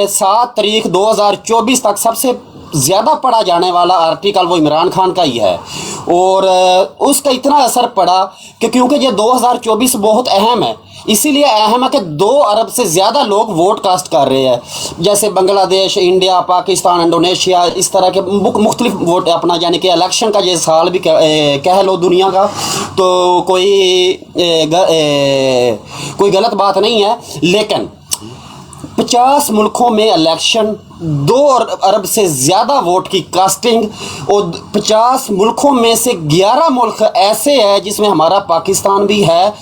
7 तारीख 2024 तक सबसे ज़्यादा पढ़ा जाने वाला आर्टिकल वो इमरान खान का ही है। और उसका इतना असर पड़ा कि क्योंकि ये 2024 बहुत अहम है, इसीलिए अहम है कि 2 अरब से ज़्यादा लोग वोट कास्ट कर रहे हैं। जैसे बांग्लादेश, इंडिया, पाकिस्तान, इंडोनेशिया, इस तरह के मुख्तलिफ वोट अपना, यानी कि इलेक्शन का ये साल भी कह लो दुनिया का, तो कोई गलत बात नहीं है। लेकिन 50 मुल्कों में इलेक्शन, 2 अरब से ज़्यादा वोट की कास्टिंग, और 50 मुल्कों में से 11 मुल्क ऐसे हैं जिसमें हमारा पाकिस्तान भी है।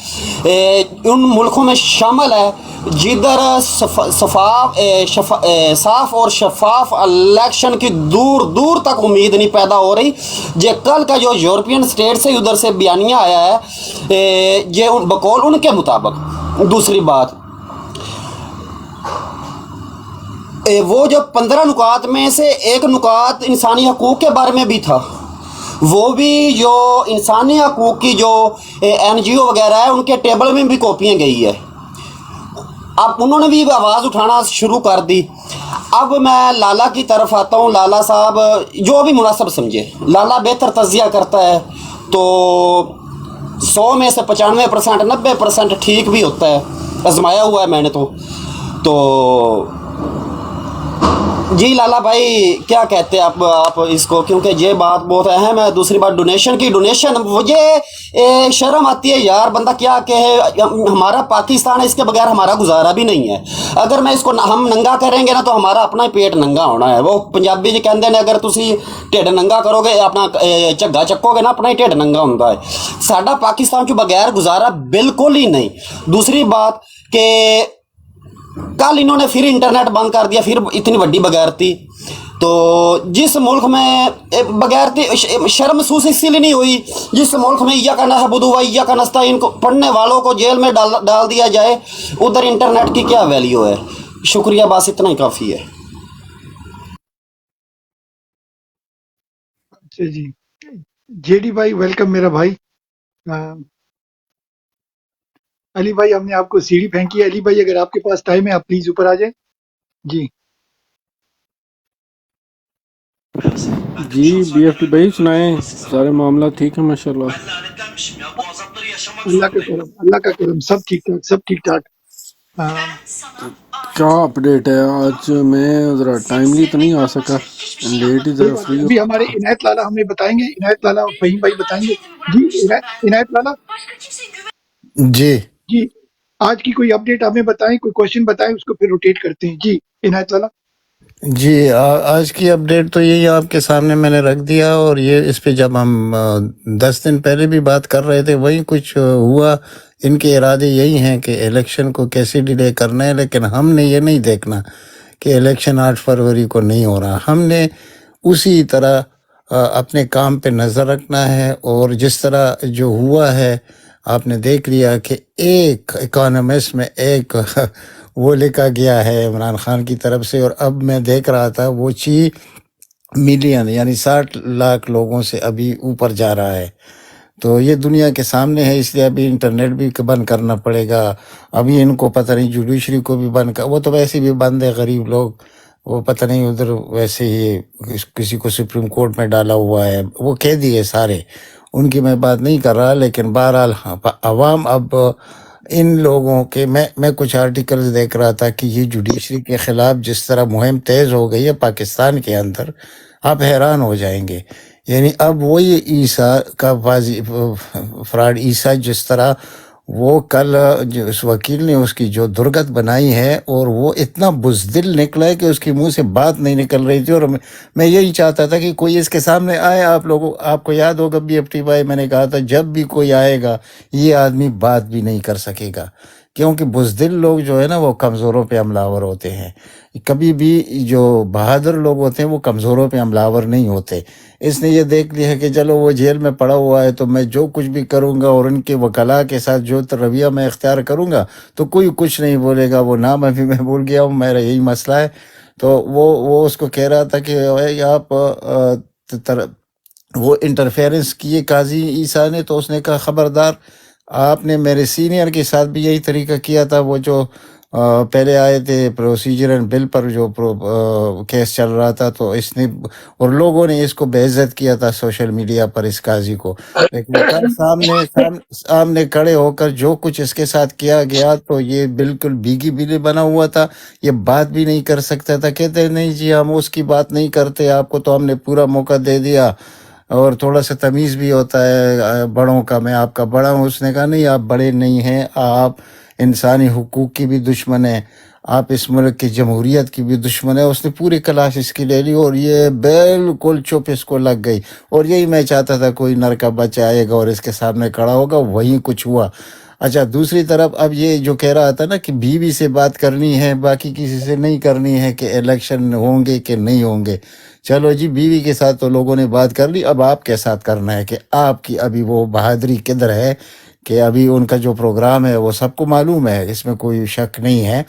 उन मुल्कों में शामिल है जिधर साफ और शफाफ इलेक्शन की दूर दूर तक उम्मीद नहीं पैदा हो रही। जे कल का जो यूरोपियन स्टेट से उधर से बयानिया आया है, ये बकौल उनके मुताबिक। दूसरी बात, वो जो 15 नुकात में से एक नुकात इंसानी हकूक़ के बारे में भी था, वो भी जो इंसानी हकूक़ की जो NGO वगैरह है उनके टेबल में भी कॉपियाँ गई है। अब उन्होंने भी आवाज़ उठाना शुरू कर दी। अब मैं लाला की तरफ आता हूँ। लाला साहब जो भी मुनासिब समझे, लाला बेहतर तज़िया करता है, तो 100 में से 95%, 90% ठीक भी होता है, आजमाया हुआ है मैंने तो जी लाला भाई क्या कहते हैं आप इसको, क्योंकि ये बात बहुत अहम है। दूसरी बात, डोनेशन मुझे शर्म आती है यार, बंदा क्या कहे। हमारा पाकिस्तान है, इसके बगैर हमारा गुजारा भी नहीं है। अगर मैं इसको हम नंगा करेंगे ना तो हमारा अपना ही पेट नंगा होना है। वो पंजाबी जी कहते हैं, अगर तुसी ढिड नंगा करोगे, अपना झग्गा चक्कोगे ना, अपना ही ढिड नंगा होता है। साडा पाकिस्तान के बगैर गुजारा बिल्कुल ही नहीं। दूसरी बात कि कल इन्होंने फिर इंटरनेट बंद कर दिया, फिर इतनी बड़ी बगैरती। तो जिस मुल्क में बगैरती शर्म महसूस इसीलिए नहीं हुई, जिस मुल्क में इय्याका नअबुदु व इय्याका नस्तईन को पढ़ने वालों को जेल में डाल दिया जाए, उधर इंटरनेट की क्या वैल्यू है। शुक्रिया, बस इतना ही काफ़ी है। अच्छा जी, जेडी भाई वेलकम मेरा भाई। अली भाई हमने आपको सीढ़ी फेंकी है। अली भाई अगर आपके पास टाइम है आप प्लीज ऊपर आ जाए जी। जी BFT भाई सुनाएं, सारे मामला ठीक है माशाल्लाह। अल्लाह का करम, सब ठीक ठाक, सब ठीक ठाक। क्या अपडेट है? आज मैं ज़रा टाइमली तो नहीं आ सका, लेट ही ज़रा फ्री अभी हमारे इनायत लाला हमें बताएंगे, इनायत लाला फहीम भाई बताएंगे जी। इनायत लाला जी जी, आज की कोई अपडेट हमें बताएं, कोई क्वेश्चन बताएं, उसको फिर रोटेट करते हैं जी। इनायत लाला जी आज की अपडेट तो यही आपके सामने मैंने रख दिया। और ये इस पे जब हम 10 दिन पहले भी बात कर रहे थे वही कुछ हुआ। इनके इरादे यही हैं कि इलेक्शन को कैसे डिले करना है, लेकिन हमने ये नहीं देखना कि इलेक्शन 8 फरवरी को नहीं हो रहा। हमने उसी तरह अपने काम पे नज़र रखना है। और जिस तरह जो हुआ है आपने देख लिया कि एक इकोनॉमिस्ट में एक वो लिखा गया है इमरान खान की तरफ से, और अब मैं देख रहा था वो 6 मिलियन यानी 60 लाख लोगों से अभी ऊपर जा रहा है। तो ये दुनिया के सामने है, इसलिए अभी इंटरनेट भी बंद करना पड़ेगा। अभी इनको पता नहीं जुडिशरी को भी बंद कर, वो तो वैसे भी बंद है, गरीब लोग, वो पता नहीं उधर वैसे ही किसी को सुप्रीम कोर्ट में डाला हुआ है, वो कैदी है सारे, उनकी मैं बात नहीं कर रहा। लेकिन बहरहाल अवाम अब इन लोगों के मैं कुछ आर्टिकल्स देख रहा था कि ये जुडिशरी के ख़िलाफ़ जिस तरह मुहिम तेज़ हो गई है पाकिस्तान के अंदर, आप हैरान हो जाएंगे। यानी अब वही ईसा का फ्रॉड ईसा, जिस तरह वो कल जो उस वकील ने उसकी जो दुर्गत बनाई है, और वो इतना बुज़दिल निकला है कि उसके मुंह से बात नहीं निकल रही थी। और मैं यही चाहता था कि कोई इसके सामने आए। आपको याद होगा BFT भाई, मैंने कहा था जब भी कोई आएगा ये आदमी बात भी नहीं कर सकेगा, क्योंकि बुज़दिल लोग जो है ना वो कमज़ोरों पे हमलावर होते हैं। कभी भी जो बहादुर लोग होते हैं वो कमज़ोरों पे हमलावर नहीं होते। इसने ये देख लिया है कि चलो वो जेल में पड़ा हुआ है तो मैं जो कुछ भी करूँगा और उनके वकला के साथ जो रवैया मैं इख्तियार करूँगा तो कोई कुछ नहीं बोलेगा। वो नाम अभी मैं भूल गया हूँ, मेरा यही मसला है। तो वो उसको कह रहा था कि भाई आप वो इंटरफेरेंस किए काजी ईसा ने, तो उसने कहा खबरदार, आपने मेरे सीनियर के साथ भी यही तरीका किया था। वो जो पहले आए थे प्रोसीजर एंड बिल पर जो केस चल रहा था, तो इसने और लोगों ने इसको बेइज्जत किया था सोशल मीडिया पर इस काजी को, लेकिन कल सामने खड़े होकर जो कुछ इसके साथ किया गया तो ये बिल्कुल भीगी बिल्ली बना हुआ था, ये बात भी नहीं कर सकता था। कहते नहीं जी हम उसकी बात नहीं करते, आपको तो हमने पूरा मौका दे दिया और थोड़ा सा तमीज़ भी होता है बड़ों का, मैं आपका बड़ा हूँ। उसने कहा नहीं आप बड़े नहीं हैं, आप इंसानी हुकूक की भी दुश्मन है, आप इस मुल्क की जमहूरियत की भी दुश्मन है। उसने पूरी क्लास इसकी ले ली और ये बिल्कुल चुप इसको लग गई। और यही मैं चाहता था कोई नर का बच्चा आएगा और इसके सामने खड़ा होगा, वही कुछ हुआ। अच्छा दूसरी तरफ अब ये जो कह रहा था ना कि बीवी से बात करनी है बाकी किसी से नहीं करनी है कि इलेक्शन होंगे कि नहीं होंगे, चलो जी बीवी के साथ तो लोगों ने बात कर ली, अब आपके साथ करना है कि आपकी अभी वो बहादुरी किधर है, कि अभी उनका जो प्रोग्राम है वो सबको मालूम है, इसमें कोई शक नहीं है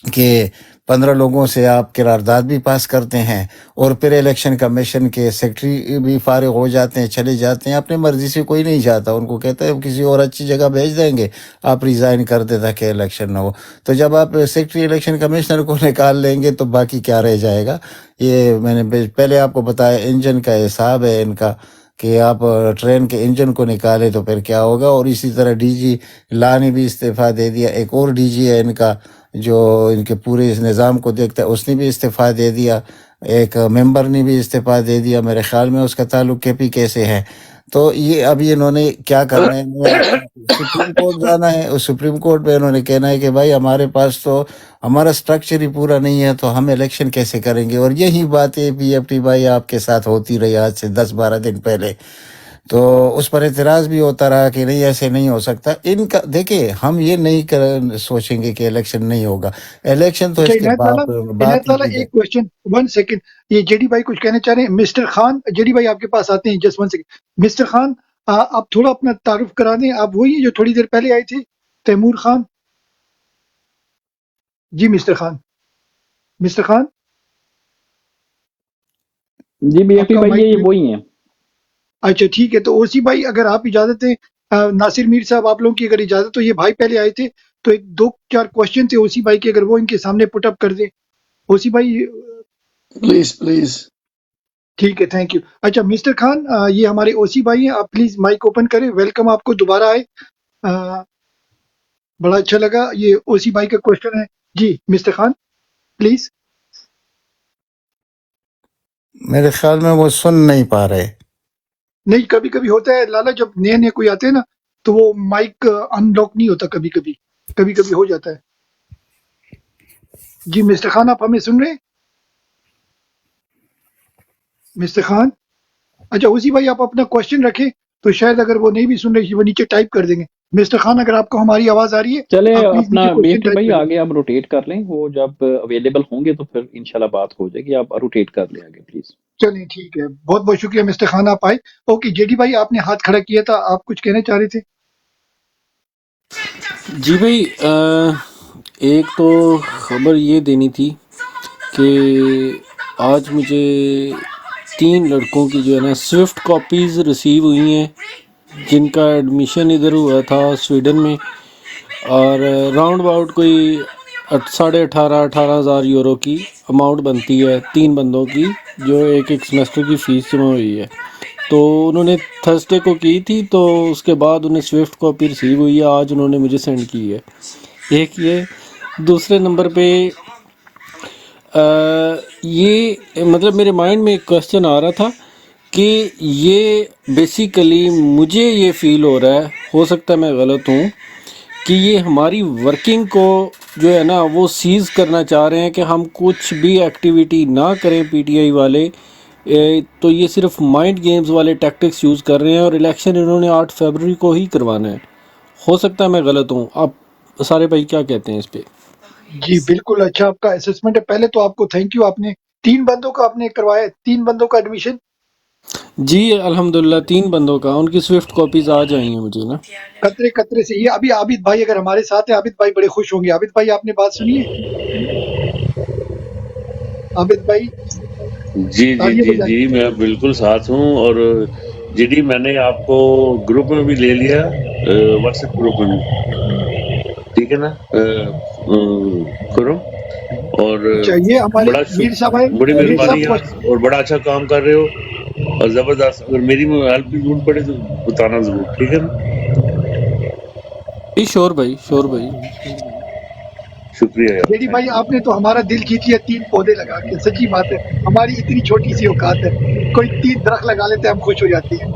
कि 15 लोगों से आप करारदाद भी पास करते हैं और फिर इलेक्शन कमीशन के सेक्रेटरी भी फारिग हो जाते हैं, चले जाते हैं, अपने मर्जी से कोई नहीं जाता, उनको कहते हैं किसी और अच्छी जगह भेज देंगे, आप रिज़ाइन कर दे ताकि इलेक्शन ना हो। तो जब आप सेक्रेटरी इलेक्शन कमिश्नर को निकाल लेंगे तो बाकी क्या रह जाएगा। ये मैंने पहले आपको बताया, इंजन का हिसाब है इनका कि आप ट्रेन के इंजन को निकाले तो फिर क्या होगा। और इसी तरह डीजी ला ने भी इस्तीफ़ा दे दिया, एक और डीजी है इनका जो इनके पूरे इस निज़ाम को देखता है, उसने भी इस्तीफ़ा दे दिया, एक मेंबर ने भी इस्तीफ़ा दे दिया, मेरे ख्याल में उसका ताल्लुक KPK से है। तो ये अभी इन्होंने क्या करना है, सुप्रीम कोर्ट जाना है, उस सुप्रीम कोर्ट में इन्होंने कहना है कि भाई हमारे पास तो हमारा स्ट्रक्चर ही पूरा नहीं है, तो हम इलेक्शन कैसे करेंगे। और यही बातें PFT भाई आपके साथ होती रही आज से 10-12 दिन पहले, तो उस पर एतराज़ भी होता रहा कि नहीं ऐसे नहीं हो सकता। इनका देखिए हम ये नहीं सोचेंगे कि इलेक्शन नहीं होगा, इलेक्शन तो अच्छा इसके इनायत बात लाला ही एक क्वेश्चन, 1 सेकंड, ये जेडी भाई कुछ कहना चाह रहे हैं। मिस्टर खान, जेडी भाई आपके पास आते हैं, जस्ट 1 सेकंड। मिस्टर खान आप थोड़ा अपना तारुफ करा दें, आप वही हैं जो थोड़ी देर पहले आए थे, तैमूर खान जी। मिस्टर खान जी BFT आपका भाई माइक ये वही हैं। अच्छा ठीक है, तो ओसी भाई अगर आप इजाजत है, नासिर मीर साहब आप लोगों की अगर इजाजत, तो ये भाई पहले आए थे तो एक 2-4 क्वेश्चन थे ओसी भाई के, अगर वो इनके सामने पुट अप कर दे ओसी भाई। प्लीज ठीक है, थैंक यू। अच्छा मिस्टर खान, ये हमारे ओसी भाई हैं, आप प्लीज माइक ओपन करें। वेलकम, आपको दोबारा आए, बड़ा अच्छा लगा। ये ओसी भाई का क्वेश्चन है जी। Mister Khan please. मेरे ख्याल में वो सुन नहीं पा रहे। नहीं, कभी कभी होता है लाला, जब नए नए कोई आते हैं ना तो वो माइक अनलॉक नहीं होता, कभी कभी हो जाता है जी। मिस्टर खान आप हमें सुन रहे हैं? मिस्टर खान, अच्छा उसी भाई आप अपना क्वेश्चन रखें, तो शायद अगर वो नहीं भी सुन रहे वो नीचे टाइप कर देंगे। मिस्टर खान अगर आपको हमारी आवाज आ रही है, चले आप प्लीज अपना नीचे क्वेश्चन BFT टाइप भाई करें। आगे आप रोटेट कर लें, वो जब अवेलेबल होंगे तो फिर इंशाल्लाह बात हो जाएगी, आप रोटेट कर लें आगे प्लीज। चलिए ठीक है, बहुत बहुत शुक्रिया मिस्टर खान, आप आए। ओके जेडी भाई आपने हाथ खड़ा किया था, आप कुछ कहना चाह रहे थे? जी भाई, एक तो खबर ये देनी थी कि आज मुझे 3 लड़कों की जो है ना स्विफ्ट कॉपीज़ रिसीव हुई हैं, जिनका एडमिशन इधर हुआ था स्वीडन में, और राउंड अबाउट कोई 18,500 यूरो की अमाउंट बनती है 3 बंदों की, जो एक सेमेस्टर की फ़ीस जमा हुई है। तो उन्होंने थर्सडे को की थी, तो उसके बाद उन्हें स्विफ्ट कॉपी रिसीव हुई है, आज उन्होंने मुझे सेंड की है। एक ये, दूसरे नंबर पे ये मतलब मेरे माइंड में एक क्वेश्चन आ रहा था कि ये बेसिकली मुझे ये फील हो रहा है, हो सकता है मैं गलत हूँ, कि ये हमारी वर्किंग को जो है ना वो सीज़ करना चाह रहे हैं कि हम कुछ भी एक्टिविटी ना करें PTI वाले। तो ये सिर्फ माइंड गेम्स वाले टैक्टिक्स यूज़ कर रहे हैं और इलेक्शन इन्होंने 8 फरवरी को ही करवाना है। हो सकता है मैं गलत हूँ, आप सारे भाई क्या कहते हैं इस पे? जी बिल्कुल, अच्छा आपका असेसमेंट है। पहले तो आपको थैंक यू, आपने 3 बंदों का आपने करवाया, 3 बंदों का एडमिशन। जी अल्हम्दुलिल्लाह 3 बंदों का, उनकी स्विफ्ट कॉपीज़ आ जाएंगी मुझे ना। कतरे कतरे से। ये अभी आबिद भाई अगर हमारे साथ है, आबिद भाई बड़े खुश होंगे। आबिद भाई आपने बात सुनी है? आबिद भाई जी जी तालियां जी बजाएं। जी मैं बिल्कुल साथ हूँ। और जीडी मैंने आपको ग्रुप में भी ले लिया, व्हाट्सएप ग्रुप में, ठीक है ना। खुरम और अच्छा, ये हमारे बड़ा मीर साहब है। बड़ी मीर मेहरबानी साहब यार, और बड़ा अच्छा काम कर रहे हो और जबरदस्त। अगर मेरी हेल्प की जरूरत पड़े तो बताना जरूर, ठीक है ना? जी श्योर भाई, श्योर भाई। शुक्रिया यार, जेडी भाई, थैंक यू। आपने तो हमारा दिल जीत लिया 3 पौधे लगा के। सच्ची बात है, हमारी इतनी छोटी सी औकात है, कोई 3 दरख्त लगा लेते हैं हम खुश हो जाते हैं।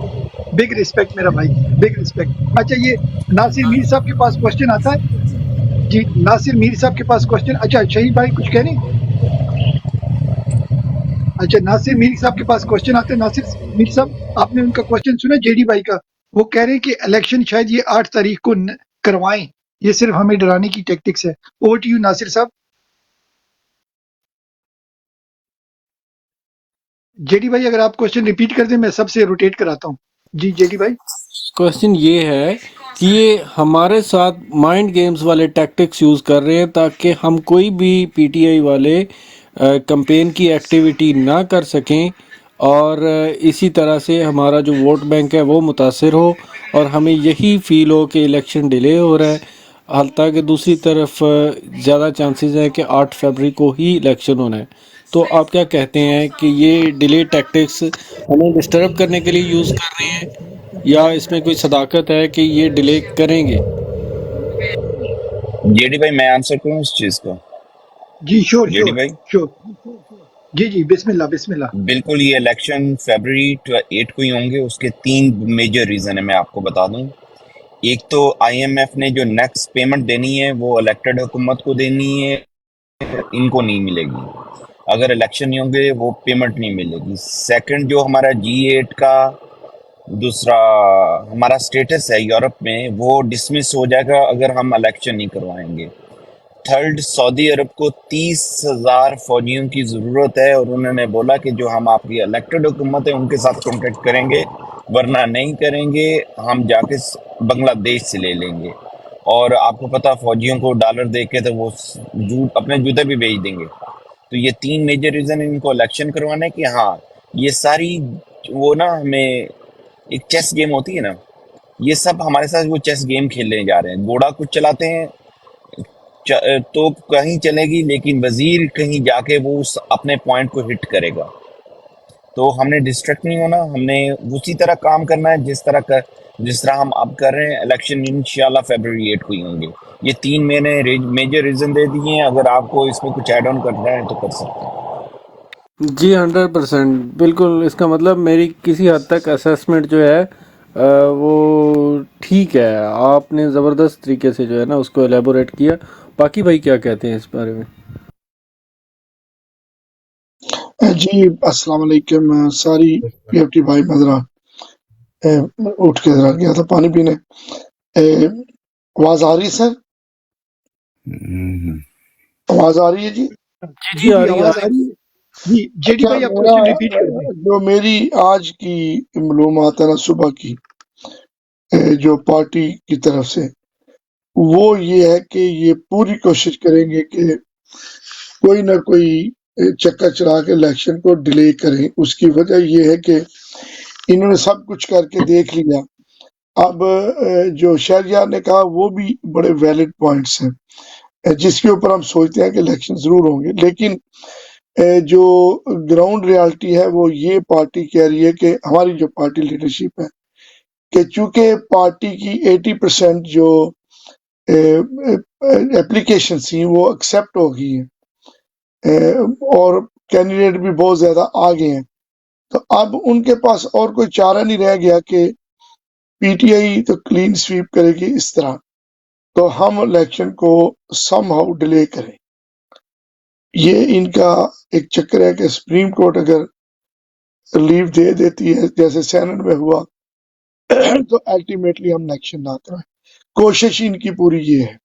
बिग रिस्पेक्ट मेरा भाई, बिग रिस्पेक्ट। अच्छा, ये नासिर मीर साहब के पास क्वेश्चन आता है जी। नासिर मीर साहब के पास क्वेश्चन। अच्छा, शहीद भाई कुछ कह रहे हैं? अच्छा, नासिर मीर साहब के पास क्वेश्चन आते हैं। नासिर मीर साहब, आपने उनका क्वेश्चन सुना जेडी भाई का? वो कह रहे हैं कि इलेक्शन शायद ये 8 तारीख को करवाएं, ये सिर्फ हमें डराने की टेक्टिक्स है। ओवर टू यू नासिर साहब। जेडी भाई, अगर आप क्वेश्चन रिपीट कर दें, मैं सबसे रोटेट कराता हूँ। जी जेडी भाई। क्वेश्चन ये है कि ये हमारे साथ माइंड गेम्स वाले टैक्टिक्स यूज़ कर रहे हैं ताकि हम कोई भी पीटीआई वाले कैंपेन की एक्टिविटी ना कर सकें, और इसी तरह से हमारा जो वोट बैंक है वो मुतासर हो, और हमें यही फील हो कि इलेक्शन डिले हो रहा है। हालांकि दूसरी तरफ ज़्यादा चांसेस हैं कि 8 फरवरी को ही इलेक्शन होना है। तो आप क्या कहते हैं कि ये डिले टैक्टिक्स हमें डिस्टर्ब करने के लिए यूज़ कर रहे हैं, या इसमें कोई सदाकत है कि ये डिले करेंगे? जेडी भाई, मैं आंसर करूं इस चीज को? जी श्योर जेडी श्योर भाई, श्योर। जी जी, बिस्मिल्लाह बिस्मिल्लाह। बिल्कुल, ये इलेक्शन फरवरी 8 को ही होंगे। उसके 3 मेजर रीजन है, मैं आपको बता दूं। एक तो आईएमएफ ने जो नेक्स्ट पेमेंट देनी है वो इलेक्टेड हुकूमत को देनी है, इनको नहीं मिलेगी। अगर इलेक्शन नहीं होंगे वो पेमेंट नहीं मिलेगी। सेकंड, जो हमारा G8 का दूसरा हमारा स्टेटस है यूरोप में, वो डिसमिस हो जाएगा अगर हम इलेक्शन नहीं करवाएंगे। थर्ड, सऊदी अरब को 30,000 फौजियों की ज़रूरत है, और उन्होंने बोला कि जो हम आपकी इलेक्टेड हुकूमत है उनके साथ कॉन्टेक्ट करेंगे, वरना नहीं करेंगे हम जाके बांग्लादेश से ले लेंगे। और आपको पता, फौजियों को डॉलर दे के तो वो अपने जूते भी बेच देंगे। तो ये 3 मेजर रीज़न इनको इलेक्शन करवाने के। हाँ, ये सारी वो ना, हमें एक चेस गेम होती है ना, ये सब हमारे साथ वो चेस गेम खेलने जा रहे हैं। घोड़ा कुछ चलाते हैं तो कहीं चलेगी, लेकिन वजीर कहीं जाके वो उस अपने पॉइंट को हिट करेगा। तो हमने डिस्ट्रैक्ट नहीं होना, हमने उसी तरह काम करना है जिस तरह हम अब कर रहे हैं। इलेक्शन इंशाल्लाह फरवरी 8 को ही होंगे। ये 3 मैंने मेजर रीजन दे दिए हैं। अगर आपको इसमें कुछ ऐड ऑन करना है तो कर सकते हैं। जी 100% बिल्कुल। इसका मतलब मेरी किसी हद तक असेसमेंट जो है वो ठीक है। आपने ज़बरदस्त तरीके से जो है ना उसको एलेबोरेट किया। बाकी भाई क्या कहते हैं इस बारे में? जी अस्सलाम वालेकुम। सारी पीएफटी भाई, मैं जरा उठ के जरा गया था पानी पीने। आवाज आ रही है सर? आवाज आ रही है जी? जी जी आ जी, रही आवाज आ रही है जी। जेडी अच्छा, भाई, आप मेरा क्वेश्चन रिपीट कर दें। जो मेरी आज की मालूमात है ना सुबह की, जो पार्टी की तरफ से, वो ये है कि ये पूरी कोशिश करेंगे कि कोई ना कोई चक्कर चला के इलेक्शन को डिले करें। उसकी वजह ये है कि इन्होंने सब कुछ करके देख लिया। अब जो शहरयार ने कहा वो भी बड़े वैलिड पॉइंट्स हैं, जिसके ऊपर हम सोचते हैं कि इलेक्शन जरूर होंगे। लेकिन जो ग्राउंड रियलिटी है वो ये पार्टी कह रही है कि हमारी जो पार्टी लीडरशिप है कि चूंकि पार्टी की 80% जो एप्लीकेशन थी वो एक्सेप्ट हो गई हैं, और कैंडिडेट भी बहुत ज्यादा आ गए हैं, तो अब उनके पास और कोई चारा नहीं रह गया कि पीटीआई तो क्लीन स्वीप करेगी इस तरह, तो हम इलेक्शन को समहाउ डिले करें। ये इनका एक चक्कर है कि सुप्रीम कोर्ट अगर लीव दे देती है जैसे सेनेट में हुआ तो अल्टीमेटली हम इलेक्शन ना कराएं। कोशिश इनकी पूरी ये है।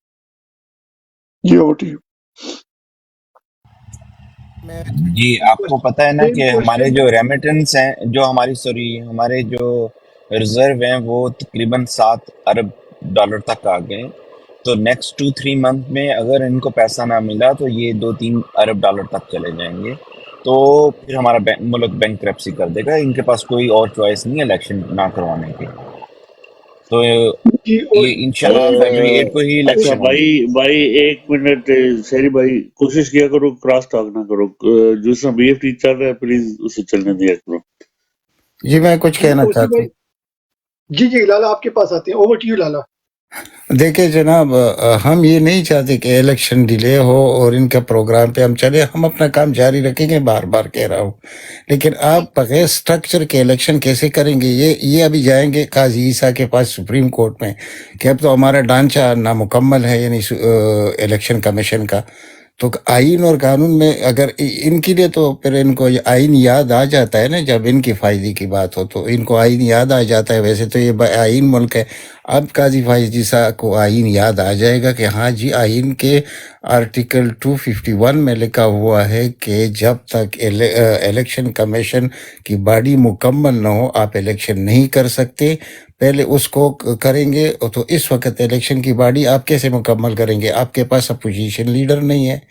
ये ओवर टू यू। जी, आपको पता है ना सेम कि हमारे क्वेश्चन। जो रेमिटेंस हैं, जो हमारे जो रिजर्व हैं, वो तकरीबन 7 अरब डॉलर तक आ गए। तो नेक्स्ट 2-3 मंथ में अगर इनको पैसा ना मिला तो ये 2-3 अरब डॉलर तक चले जाएंगे। तो फिर हमारा मुल्क बैंकरप्सी कर देगा। इनके पास कोई और चॉइस नहीं है इलेक्शन ना करवाने की। तो जी ये इंशाल्लाह फरवरी 8 को ही अच्छा इलेक्शन होंगे। भाई 1 मिनट शहरी भाई, कोशिश किया करो क्रॉस टॉक ना करो। जिस तरह BFT चल रहा है प्लीज उसे चलने दिया करो। जी मैं कुछ जी कहना ओसी चाहता भाई, हूँ। जी लाला आपके पास आते हैं, ओवर टू यू लाला। देखिए जनाब, हम ये नहीं चाहते कि इलेक्शन डिले हो और इनका प्रोग्राम पे हम चले। हम अपना काम जारी रखेंगे, बार बार कह रहा हूँ। लेकिन आप बगैर स्ट्रक्चर के इलेक्शन कैसे करेंगे? ये अभी जाएंगे काजी ईसा के पास सुप्रीम कोर्ट में कि अब तो हमारा ढांचा नामुकम्मल है, यानी इलेक्शन कमीशन का। तो आइन और कानून में अगर इनके लिए, तो फिर इनको ये आइन याद आ जाता है ना, जब इनकी फायदे की बात हो तो इनको आइन याद आ जाता है। वैसे तो ये आइन मुल्क है। अब काजी फायजी साहब को आइन याद आ जाएगा कि हाँ जी, आइन के आर्टिकल 251 में लिखा हुआ है कि जब तक इलेक्शन कमीशन की बॉडी मुकम्मल ना हो आप इलेक्शन नहीं कर सकते। पहले उसको करेंगे तो इस वक्त इलेक्शन की बॉडी आप कैसे मुकम्मल करेंगे? आपके पास अपोजिशन लीडर नहीं है,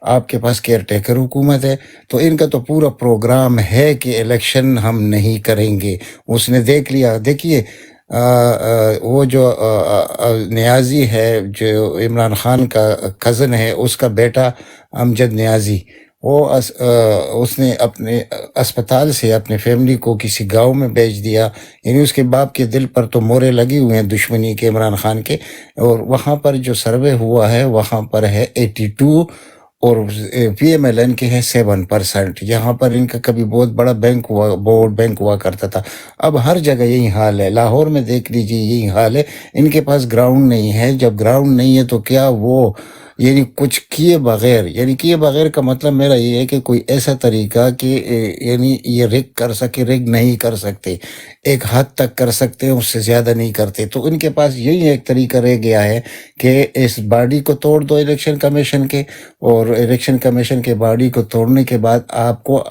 आपके पास केयर टेकर हुकूमत है। तो इनका तो पूरा प्रोग्राम है कि इलेक्शन हम नहीं करेंगे। उसने देख लिया। देखिए वो जो नियाजी है, जो इमरान खान का कज़न है, उसका बेटा अमजद नियाजी, वो उसने अपने अस्पताल से अपने फैमिली को किसी गांव में भेज दिया। यानी उसके बाप के दिल पर तो मोरे लगी हुए हैं दुश्मनी के, इमरान खान के। और वहाँ पर जो सर्वे हुआ है वहाँ पर है 82 और PMLN के हैं 7%। यहाँ पर इनका कभी बहुत बड़ा बैंक हुआ, वोट बैंक हुआ करता था। अब हर जगह यही हाल है। लाहौर में देख लीजिए यही हाल है। इनके पास ग्राउंड नहीं है। जब ग्राउंड नहीं है तो क्या वो यानी कुछ किए बगैर, यानी किए बगैर का मतलब मेरा ये है कि कोई ऐसा तरीका कि यानी ये रिग कर सके, रिग नहीं कर सकते। एक हद तक कर सकते हैं, उससे ज़्यादा नहीं करते। तो इनके पास यही एक तरीका रह गया है कि इस बॉडी को तोड़ दो इलेक्शन कमीशन के, और इलेक्शन कमीशन के बॉडी को तोड़ने के बाद आपको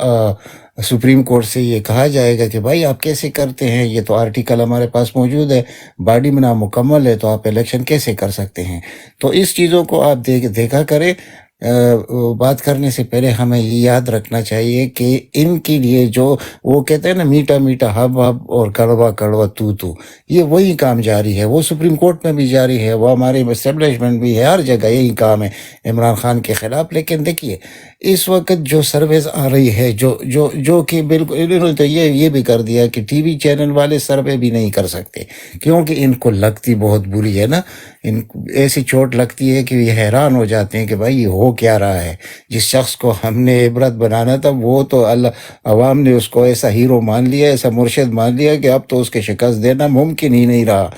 सुप्रीम कोर्ट से ये कहा जाएगा कि भाई आप कैसे करते हैं? ये तो आर्टिकल हमारे पास मौजूद है, बॉडी में नामुकम्मल है, तो आप इलेक्शन कैसे कर सकते हैं? तो इस चीज़ों को आप देखा करें। बात करने से पहले हमें ये याद रखना चाहिए कि इनके लिए जो वो कहते हैं ना, मीठा मीठा हब हब और कड़वा कड़वा तू तू, ये वही काम जारी है। वो सुप्रीम कोर्ट में भी जारी है, वो हमारे एस्टेब्लिशमेंट भी है, हर जगह यही काम है इमरान खान के खिलाफ। लेकिन देखिए इस वक्त जो सर्वेज आ रही है, जो कि बिल्कुल इन्होंने तो ये भी कर दिया कि टीवी चैनल वाले सर्वे भी नहीं कर सकते, क्योंकि इनको लगती बहुत बुरी है ना। इन ऐसी चोट लगती है कि ये हैरान हो जाते हैं कि भाई ये हो क्या रहा है। जिस शख्स को हमने इबरत बनाना था वो तो अल्लाह अवाम ने उसको ऐसा हीरो मान लिया, ऐसा मुर्शिद मान लिया कि अब तो उसके शिकस्त देना मुमकिन ही नहीं रहा।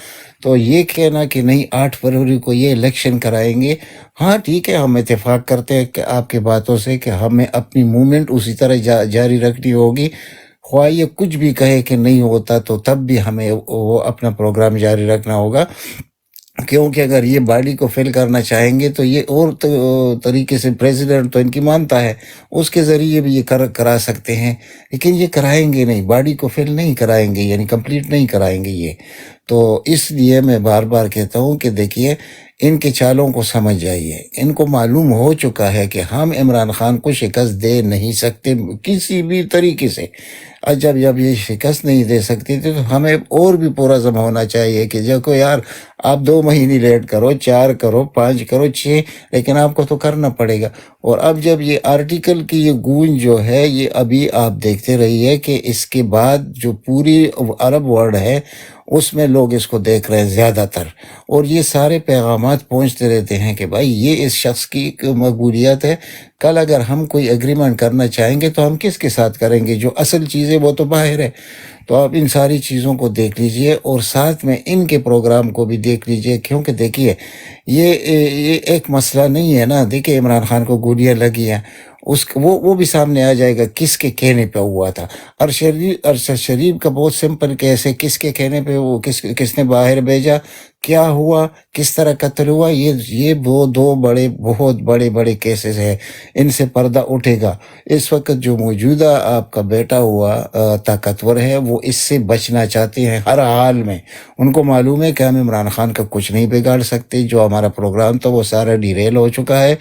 तो ये कहना कि नहीं 8 फरवरी को ये इलेक्शन कराएंगे, हाँ ठीक है, हम इत्तेफाक करते हैं कि आपकी बातों से कि हमें अपनी मूवमेंट उसी तरह जारी रखनी होगी। ख्वाह ये कुछ भी कहे कि नहीं होता तो तब भी हमें वो अपना प्रोग्राम जारी रखना होगा, क्योंकि अगर ये बॉडी को फिल करना चाहेंगे तो ये और तरीके से प्रेसिडेंट तो इनकी मानता है, उसके ज़रिए भी ये करा सकते हैं। लेकिन ये कराएंगे नहीं, बॉडी को फिल नहीं कराएंगे, यानी कंप्लीट नहीं कराएंगे ये। तो इसलिए मैं बार बार कहता हूँ कि देखिए इनके चालों को समझ जाइए। इनको मालूम हो चुका है कि हम इमरान खान को शिकस्त दे नहीं सकते किसी भी तरीके से। और जब ये शिकस्त नहीं दे सकते थे तो हमें और भी पुरज़म होना चाहिए कि देखो यार, आप 2 महीने लेट करो, 4 करो, 5 करो, 6, लेकिन आपको तो करना पड़ेगा। और अब जब ये आर्टिकल की ये गूंज जो है, ये अभी आप देखते रहिए कि इसके बाद जो पूरी अरब वर्ल्ड है उसमें लोग इसको देख रहे हैं ज़्यादातर, और ये सारे पैगामात पहुंचते रहते हैं कि भाई ये इस शख्स की मकबूलियत है। कल अगर हम कोई एग्रीमेंट करना चाहेंगे तो हम किसके साथ करेंगे? जो असल चीज़ें वो तो बाहर है। तो आप इन सारी चीज़ों को देख लीजिए और साथ में इनके प्रोग्राम को भी देख लीजिए, क्योंकि देखिए ये एक मसला नहीं है ना। देखिए इमरान खान को गोलियां लगी हैं, वो भी सामने आ जाएगा किसके कहने पे हुआ था। अरशद शरीफ का बहुत सिंपल केस है, किसके कहने पे वो किसने बाहर भेजा, क्या हुआ, किस तरह कत्ल हुआ। ये वो 2 बहुत बड़े केसेस हैं, इनसे पर्दा उठेगा। इस वक्त जो मौजूदा आपका बेटा हुआ ताकतवर है, वो इससे बचना चाहते हैं हर हाल में। उनको मालूम है कि हम इमरान खान का कुछ नहीं बिगाड़ सकते, जो हमारा प्रोग्राम था वो सारा डिरेल हो चुका है।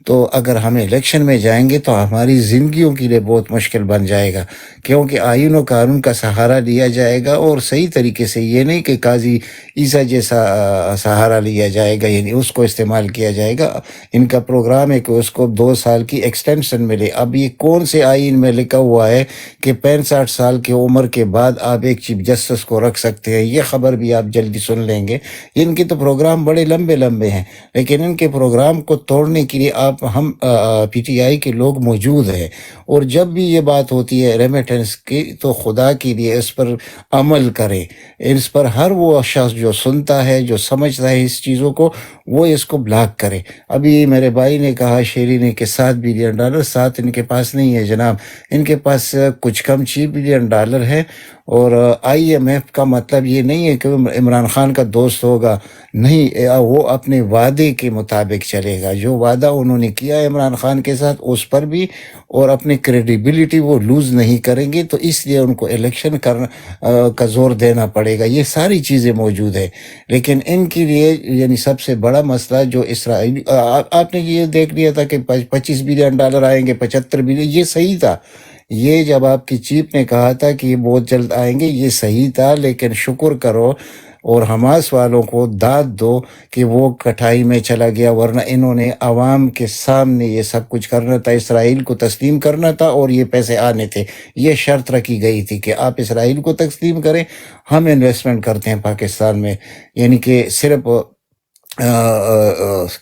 تو اگر ہم الیکشن میں جائیں گے تو ہماری زندگیوں کے لیے بہت مشکل بن جائے گا، کیونکہ آئین و قانون کا سہارا لیا جائے گا، اور صحیح طریقے سے، یہ نہیں کہ قاضی عیسیٰ جیسا سہارا لیا جائے گا، یعنی اس کو استعمال کیا جائے گا۔ ان کا پروگرام ہے کہ اس کو 2 سال کی ایکسٹینشن ملے۔ اب یہ کون سے آئین میں لکھا ہوا ہے کہ 65 سال کی عمر کے بعد آپ ایک چیف جسٹس کو رکھ سکتے ہیں؟ یہ خبر بھی آپ جلدی سن لیں گے۔ ان کے تو پروگرام بڑے لمبے لمبے ہیں، لیکن ان کے پروگرام کو توڑنے کے لیے ہم پی ٹی آئی کے لوگ موجود ہیں، اور جب بھی یہ بات ہوتی ہے ریمیٹنس کی تو خدا کے لیے اس پر عمل کریں۔ اس پر ہر وہ شخص جو سنتا ہے، جو سمجھتا ہے اس چیزوں کو، وہ اس کو بلاک کرے۔ ابھی میرے بھائی نے کہا، شیری نے، کہ $7 بلین، 7 ان کے پاس نہیں ہے جناب، ان کے پاس کچھ کم $6 بلین ہے۔ اور آئی ایم ایف کا مطلب یہ نہیں ہے کہ وہ عمران خان کا دوست ہوگا، نہیں، وہ اپنے وعدے کے مطابق چلے گا۔ جو وعدہ انہوں نے کیا ہے عمران خان کے ساتھ، اس پر بھی، اور اپنی کریڈیبلٹی وہ لوز نہیں کریں گے، تو اس لیے ان کو الیکشن کا زور دینا پڑے گا۔ یہ ساری چیزیں موجود ہیں، لیکن ان کے لیے یعنی سب سے بڑا مسئلہ جو اسرائیل، آپ نے یہ دیکھ لیا تھا کہ $25 بلین آئیں گے، 75 بلین، یہ صحیح تھا۔ یہ جب آپ کی چیف نے کہا تھا کہ یہ بہت جلد آئیں گے، یہ صحیح تھا، لیکن شکر کرو اور حماس والوں کو داد دو کہ وہ کٹائی میں چلا گیا، ورنہ انہوں نے عوام کے سامنے یہ سب کچھ کرنا تھا، اسرائیل کو تسلیم کرنا تھا، اور یہ پیسے آنے تھے۔ یہ شرط رکھی گئی تھی کہ آپ اسرائیل کو تسلیم کریں، ہم انویسٹمنٹ کرتے ہیں پاکستان میں، یعنی کہ صرف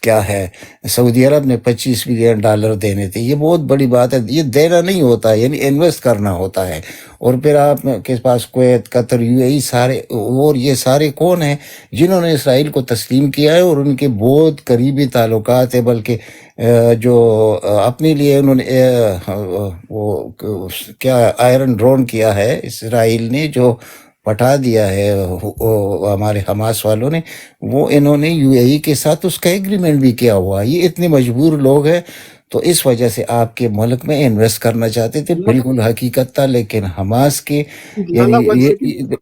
کیا ہے، سعودی عرب نے $25 بلین دینے تھے۔ یہ بہت بڑی بات ہے، یہ دینا نہیں ہوتا ہے، یعنی انویسٹ کرنا ہوتا ہے۔ اور پھر آپ کے پاس کویت، قطر، یو اے ای، سارے، اور یہ سارے کون ہیں جنہوں نے اسرائیل کو تسلیم کیا ہے، اور ان کے بہت قریبی تعلقات ہیں، بلکہ جو اپنے لیے انہوں نے وہ کیا آئرن ڈرون کیا ہے اسرائیل نے، جو پٹا دیا ہے ہمارے حماس والوں نے، وہ انہوں نے یو اے ای کے ساتھ اس کا ایگریمنٹ بھی کیا ہوا۔ یہ اتنے مجبور لوگ ہیں، تو اس وجہ سے آپ کے ملک میں انویسٹ کرنا چاہتے تھے، بالکل حقیقت تھا، لیکن حماس کے یعنی لالا ون یہ سیکنڈ،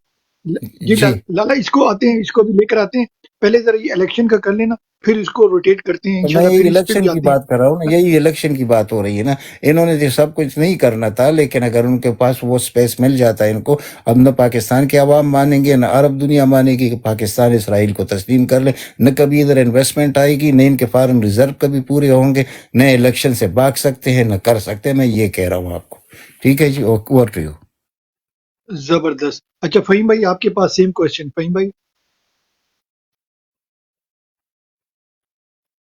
جی جی، لالا اس کو آتے ہیں، اس کو بھی لے کر آتے ہیں، پہلے ذرا یہ الیکشن کا کر لینا، پھر اس کو روٹیٹ کرتے ہیں تو میں انشاءاللہ، یہی پھر اس پہ بھی الیکشن کی آتے ہیں۔ بات کر رہا ہوں نا، یہی الیکشن کی بات ہو رہی ہے نا۔ انہوں نے تو سب کچھ نہیں کرنا تھا، لیکن اگر ان کے پاس وہ سپیس مل جاتا ہے ان کو، اب نہ پاکستان کے عوام مانیں گے، نہ عرب دنیا مانے گی کہ پاکستان اسرائیل کو تسلیم کر لے، نہ کبھی ادھر انویسٹمنٹ آئے گی، نہ ان کے فارن ریزرو کبھی پورے ہوں گے، نہ الیکشن سے بھاگ سکتے ہیں، نہ کر سکتے ہیں۔ میں یہ کہہ رہا ہوں آپ کو، ٹھیک ہے جی، اوور ٹو یو۔ زبردست۔ اچھا فہیم بھائی، آپ کے پاس سیم کوشچن، فہیم بھائی،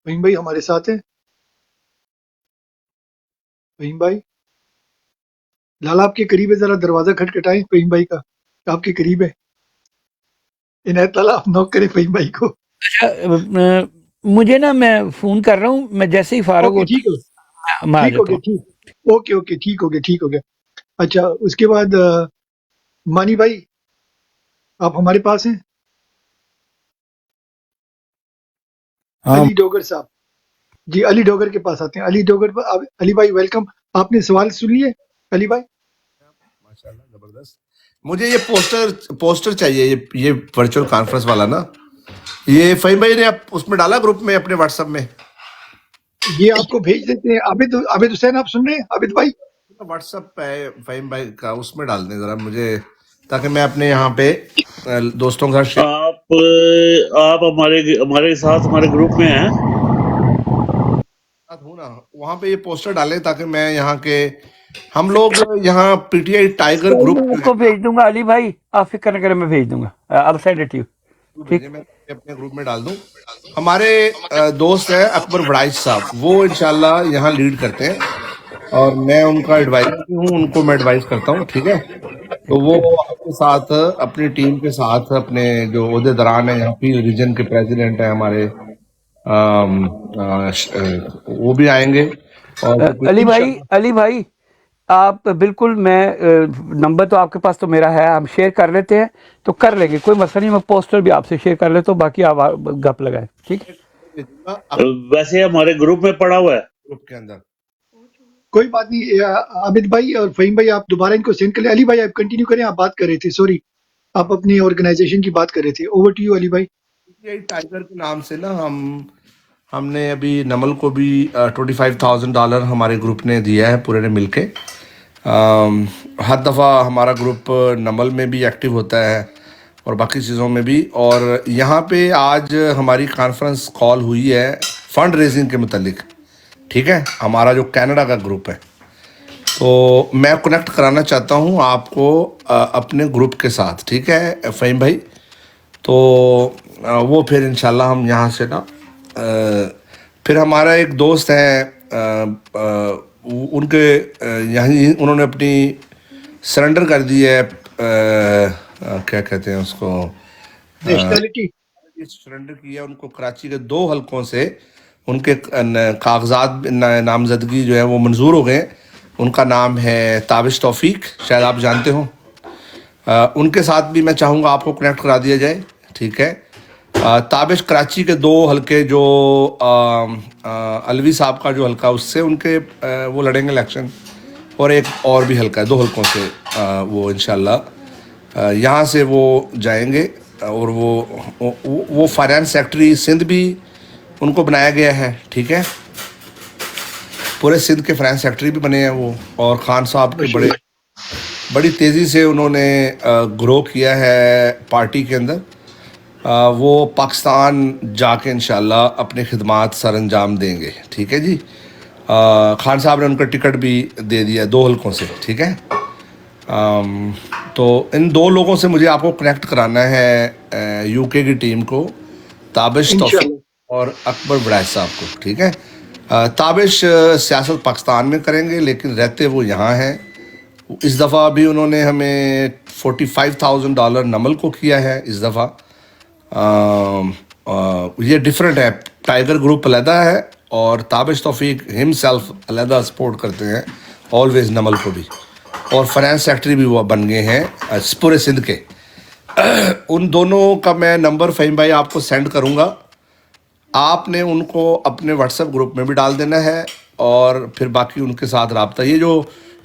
فہیم بھائی ہمارے ساتھ ہیں؟ فہیم بھائی، لالا آپ کے قریب ہے، ذرا دروازہ کھٹکھٹائیں فہیم بھائی کا، آپ کے قریب ہے، عنایت لالا آپ نوک کریں فہیم بھائی کو۔ مجھے نا، میں فون کر رہا ہوں، میں جیسے ہی فارغ اوکے ٹھیک ہو، ہوتا میں آ ٹھیک ہو جاتا گیا، ہوں۔ ٹھیک، اوکے اوکے، ٹھیک ہو گیا، ٹھیک ہو گیا۔ اچھا اس کے بعد مانی بھائی، آپ ہمارے پاس ہیں؟ ہاں، علی ڈوگر صاحب، جی علی ڈوگر کے پاس آتے ہیں۔ علی ڈوگر، علی بھائی ویلکم، آپ نے سوال سن لیے علی بھائی؟ ماشاءاللہ زبردست۔ مجھے یہ پوسٹر چاہیے، یہ ورچوئل کانفرنس والا نا، یہ فہیم بھائی نے آپ اس میں ڈالا گروپ میں اپنے واٹس ایپ میں؟ یہ آپ کو بھیج دیتے ہیں۔ عابد حسین آپ سن رہے ہیں عابد بھائی؟ واٹس ایپ پہ فہیم بھائی کا اس میں ڈال دیں ذرا مجھے، تاکہ میں اپنے یہاں پہ دوستوں کے ساتھ شیئر آپ ہمارے ساتھ ہمارے گروپ میں ہیں؟ ہوں نا، وہاں پہ یہ پوسٹر ڈالیں تاکہ میں یہاں کے، ہم لوگ یہاں پی ٹی آئی ٹائیگر میں گروپ آپ کو بھیج دوں گا علی بھائی، آپ فکر نہ کریں، میں بھیج دوں گا، آپ سینڈ اٹ یو، ٹھیک۔ میں اپنے گروپ میں ڈال دوں۔ ہمارے دوست ہیں اکبر وڑائچ صاحب، وہ انشاءاللہ یہاں لیڈ کرتے ہیں، اور میں ان کا ایڈوائزر بھی ہوں، ان کو میں ایڈوائز کرتا ہوں، ٹھیک ہے؟ تو وہ اپنے ساتھ، اپنی ٹیم کے ساتھ، اپنے جو عہدیداران ہیں، یہاں پی ریجن کے پریزیڈنٹ ہیں ہمارے، وہ بھی آئیں گے، اور علی بھائی آپ بالکل، میں نمبر تو آپ کے پاس تو میرا ہے، ہم شیئر کر لیتے ہیں، تو کر لیں گے، کوئی مسئلہ نہیں، میں پوسٹر بھی آپ سے شیئر کر لیتا ہوں، باقی آپ گپ لگائیں، ٹھیک۔ ویسے ہمارے گروپ میں پڑا ہوا ہے، گروپ کے اندر۔ کوئی بات نہیں، عابد بھائی اور فہیم بھائی آپ دوبارہ ان کو سینڈ کر لیں۔ علی بھائی آپ کنٹینیو کریں، آپ بات کر رہے تھے، سوری، آپ اپنی آرگنائزیشن کی بات کر رہے تھے، اوور ٹو یو علی بھائی۔ ٹائیگر کے نام سے نا ہم हमने अभी नमल को भी $25,000 हमारे ग्रुप ने दिया है पूरे ने मिल के। हर दफ़ा हमारा ग्रुप नमल में भी एक्टिव होता है और बाकी चीज़ों में भी। और यहाँ पे आज हमारी कॉन्फ्रेंस कॉल हुई है फंड रेजिंग के मुतालिक, ठीक है, हमारा जो कनाडा का ग्रुप है। तो मैं कनेक्ट कराना चाहता हूँ आपको अपने ग्रुप के साथ, ठीक है फ़हीम भाई। तो वो फिर इंशाल्लाह हम यहाँ से ना फिर हमारा एक दोस्त है उनके यहाँ उन्होंने अपनी सरेंडर कर दी है, क्या कहते हैं उसको, नेशनैलिटी सरेंडर किया उनको कराची के 2 हलकों से। उनके कागजात नामजदगी जो है वो मंजूर हो गए। उनका नाम है ताबिश तौफीक, शायद आप जानते हो। उनके साथ भी मैं चाहूँगा आपको कनेक्ट करा दिया जाए, ठीक है। ताबिश कराची के 2 हलके जो अलवी साहब का जो हलका उससे उनके वो लड़ेंगे इलेक्शन, और एक और भी हलका है, 2 हलकों से वो इंशाल्लाह यहाँ से वो जाएंगे। और वो फाइनेंस सेक्रेटरी सिंध भी उनको बनाया गया है, ठीक है। पूरे सिंध के फाइनेंस सेक्रेटरी भी बने हैं वो। और खान साहब के बड़ी तेज़ी से उन्होंने ग्रो किया है पार्टी के अंदर। वो पाकिस्तान जाके इंशाल्लाह अपने खिदमात सर अंजाम देंगे, ठीक है जी। खान साहब ने उनका टिकट भी दे दिया 2 हलकों से, ठीक है। तो इन 2 लोगों से मुझे आपको कनेक्ट कराना है यूके की टीम को, ताबिश तौफीक और अकबर बड़ाइश साहब को, ठीक है। ताबिश सियासत पाकिस्तान में करेंगे लेकिन रहते वो यहाँ हैं। इस दफ़ा भी उन्होंने हमें $45,000 नमल को किया है इस दफ़ा। ये डिफरेंट है, टाइगर ग्रुप अलहदा है और ताबिश तौफीक हिमसेल्फ अलहदा सपोर्ट करते हैं ऑलवेज नमल को भी। और फाइनेंस सेक्रेटरी भी वो बन गए हैं पूरे सिंध के। उन दोनों का मैं नंबर फ़हीम भाई आपको सेंड करूँगा, आपने उनको अपने व्हाट्सएप ग्रुप में भी डाल देना है और फिर बाकी उनके साथ रब्ता। ये जो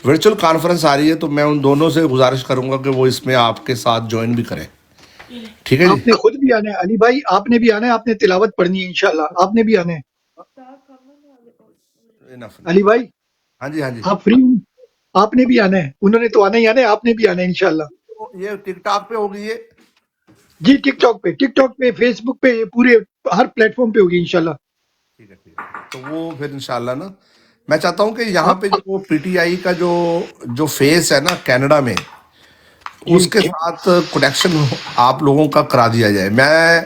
वर्चुअल कॉन्फ्रेंस आ रही है तो मैं उन दोनों से गुजारिश करूँगा कि वो इसमें आपके साथ ज्वाइन भी करें, ठीक है जी। आपने खुद भी आना है अली भाई, आपने भी आना है, आपने तिलावत पढ़नी है इंशाल्लाह, आपने भी आना है अली भाई। हाँ जी, हाँ जी। आप फ्री हो, आपने भी आना है, उन्होंने तो आना ही आना है, आपने भी आना है इंशाल्लाह। ये टिकटॉक पे होगी ये? जी टिकटॉक पे, फेसबुक पे, ये पूरे हर प्लेटफॉर्म पे होगी इंशाल्लाह। ठीक है, ठीक है। तो वो फिर इंशाल्लाह ना मैं चाहता हूँ कि यहाँ पे जो पीटीआई का जो फेस है ना कनाडा में, उसके साथ कनेक्शन आप लोगों का करा दिया जाए। मैं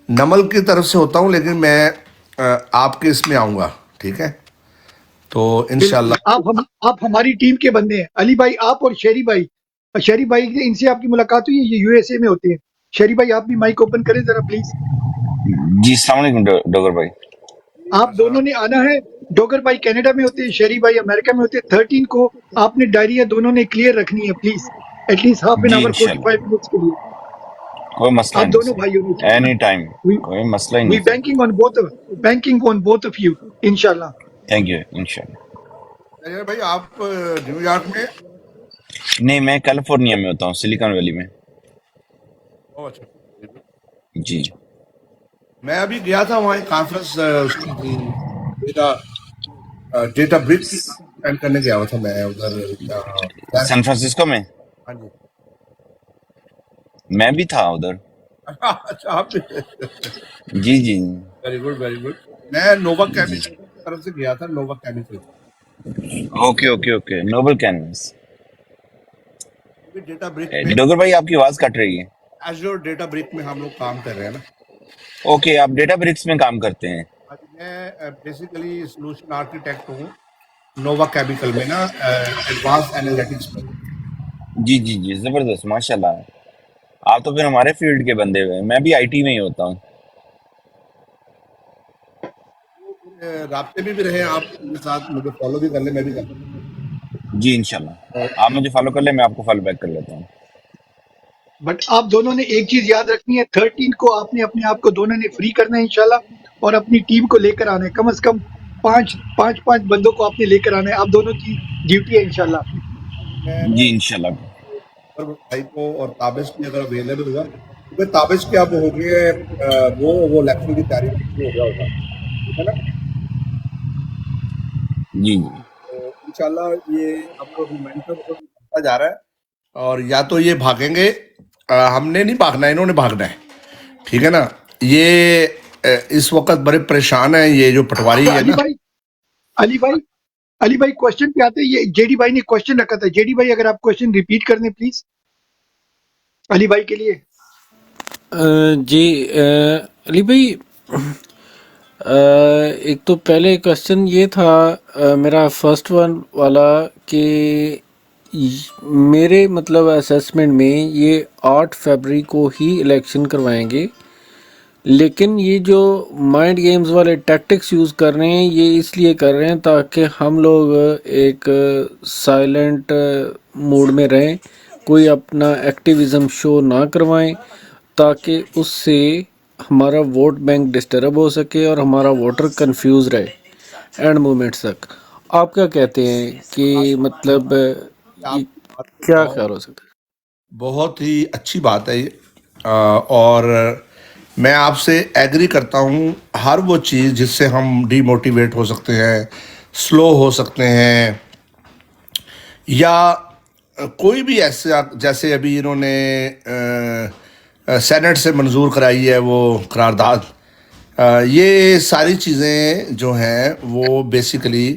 नमल की तरफ से होता हूँ लेकिन मैं आपके इसमें आऊँगा, ठीक है। तो इंशाल्लाह आप हमारी टीम के बंदे हैं अली भाई, आप और शेरी भाई इनसे आपकी मुलाकात हुई है, ये यूएसए में होते हैं। शेरी भाई आप भी माइक ओपन करें जरा प्लीज। जी अस्सलाम वालेकुम डोगर भाई। आप दोनों ने आना है, डोगर भाई कनाडा में होते हैं, शेरी भाई अमेरिका में होते हैं। 13 को आपने डायरी दोनों ने क्लियर रखनी है प्लीज, एटलीस्ट हाफ एन जी आवर इंशाल्लाह 45 मिनट्स के लिए। कोई मसला आप नहीं दोनों भाइयों ने एनी टाइम, कोई मसला ही वी नहीं sir. Banking on both of you इंशाल्लाह। थैंक यू इंशाल्लाह। अजय भाई आप न्यूयॉर्क में? नहीं मैं कैलिफोर्निया में होता हूँ, सिलिकॉन वैली में। ओह अच्छा, जी मैं अभी गया था वहाँ कॉन्फ्रेंस उसकी थी, डेटा ब्रिक की अटेंड करने गया हुआ था मैं उधर सैन फ्रांसिस्को में हाँ जी। मैं भी था उधर। अच्छा आप जी जी वेरी गुड वेरी गुड। मैं नोवा केमिकल की तरफ से गया था, Nova chemical. Okay okay okay noble canvas. Data brick में डोगर भाई आपकी आवाज कट रही है। एज़्योर डेटा ब्रिक में हम लोग काम कर रहे हैं ना। ओके आप डेटा ब्रिक्स में काम करते हैं। आज मैं बेसिकली सोल्यूशन आर्किटेक्ट हूँ नोवा केमिकल में ना, एडवांस एनालिटिक्स में। जी जी जी जबरदस्त माशाल्लाह। आप तो फिर हमारे फील्ड के बंदे हुए। मैं भी आईटी में ही होता हूँ। राब्ते में भी रहे आप मेरे साथ, मुझे फॉलो भी कर ले, मैं भी कर लूँ। जी इंशाल्लाह आप मुझे फॉलो कर ले, मैं आपको फॉलो बैक कर लेता हूँ। बट आप दोनों ने एक चीज याद रखनी है, 13 को आपने अपने आप को दोनों ने फ्री करना है इंशाल्लाह, और अपनी टीम को लेकर आना है। कम से कम पांच बंदों को आपने लेकर आना है। आप दोनों की ड्यूटी है इंशाल्लाह। जी इंशाल्लाह। और भाई को और ताबिश की अगर अवेलेबल हुआ, क्योंकि ताबिश के अब हो गए वो इलेक्शन की तैयारी हो गया होगा। है ना। जी जी तो इंशाल्लाह ये अब तो मोमेंटम तो बढ़ता जा रहा है, और या तो ये भागेंगे, हमने नहीं भागना, इन्होंने भागना है, ठीक है ना। ये इस वक्त बड़े परेशान हैं, ये जो पटवारी अच्छा है अली ना। भाई, अली भाई, अली भाई क्वेश्चन पे आते हैं। ये जेडी भाई ने क्वेश्चन रखा था, जेडी भाई अगर आप क्वेश्चन रिपीट कर दें प्लीज अली भाई के लिए। जी अली भाई, एक तो पहले क्वेश्चन ये था मेरा फर्स्ट वन वाला कि मेरे मतलब असेसमेंट में ये 8 फरवरी को ही इलेक्शन करवाएंगे, लेकिन ये जो माइंड गेम्स वाले टैक्टिक्स यूज़ कर रहे हैं ये इसलिए कर रहे हैं ताकि हम लोग एक साइलेंट मूड में रहें, कोई अपना एक्टिविज़म शो ना करवाएं, ताकि उससे हमारा वोट बैंक डिस्टर्ब हो सके और हमारा वोटर कंफ्यूज रहे एंड मोमेंट्स तक। आप क्या कहते हैं कि मतलब ये आपकी बात को क्या बहुत ख्याल हो सकता है? बहुत ही अच्छी बात है ये, और मैं आपसे एग्री करता हूँ। हर वो चीज़ जिससे हम डीमोटिवेट हो सकते हैं, स्लो हो सकते हैं, या कोई भी ऐसे, जैसे अभी इन्होंने सेनेट से मंजूर कराई है वो करारदाद, ये सारी चीज़ें जो हैं वो बेसिकली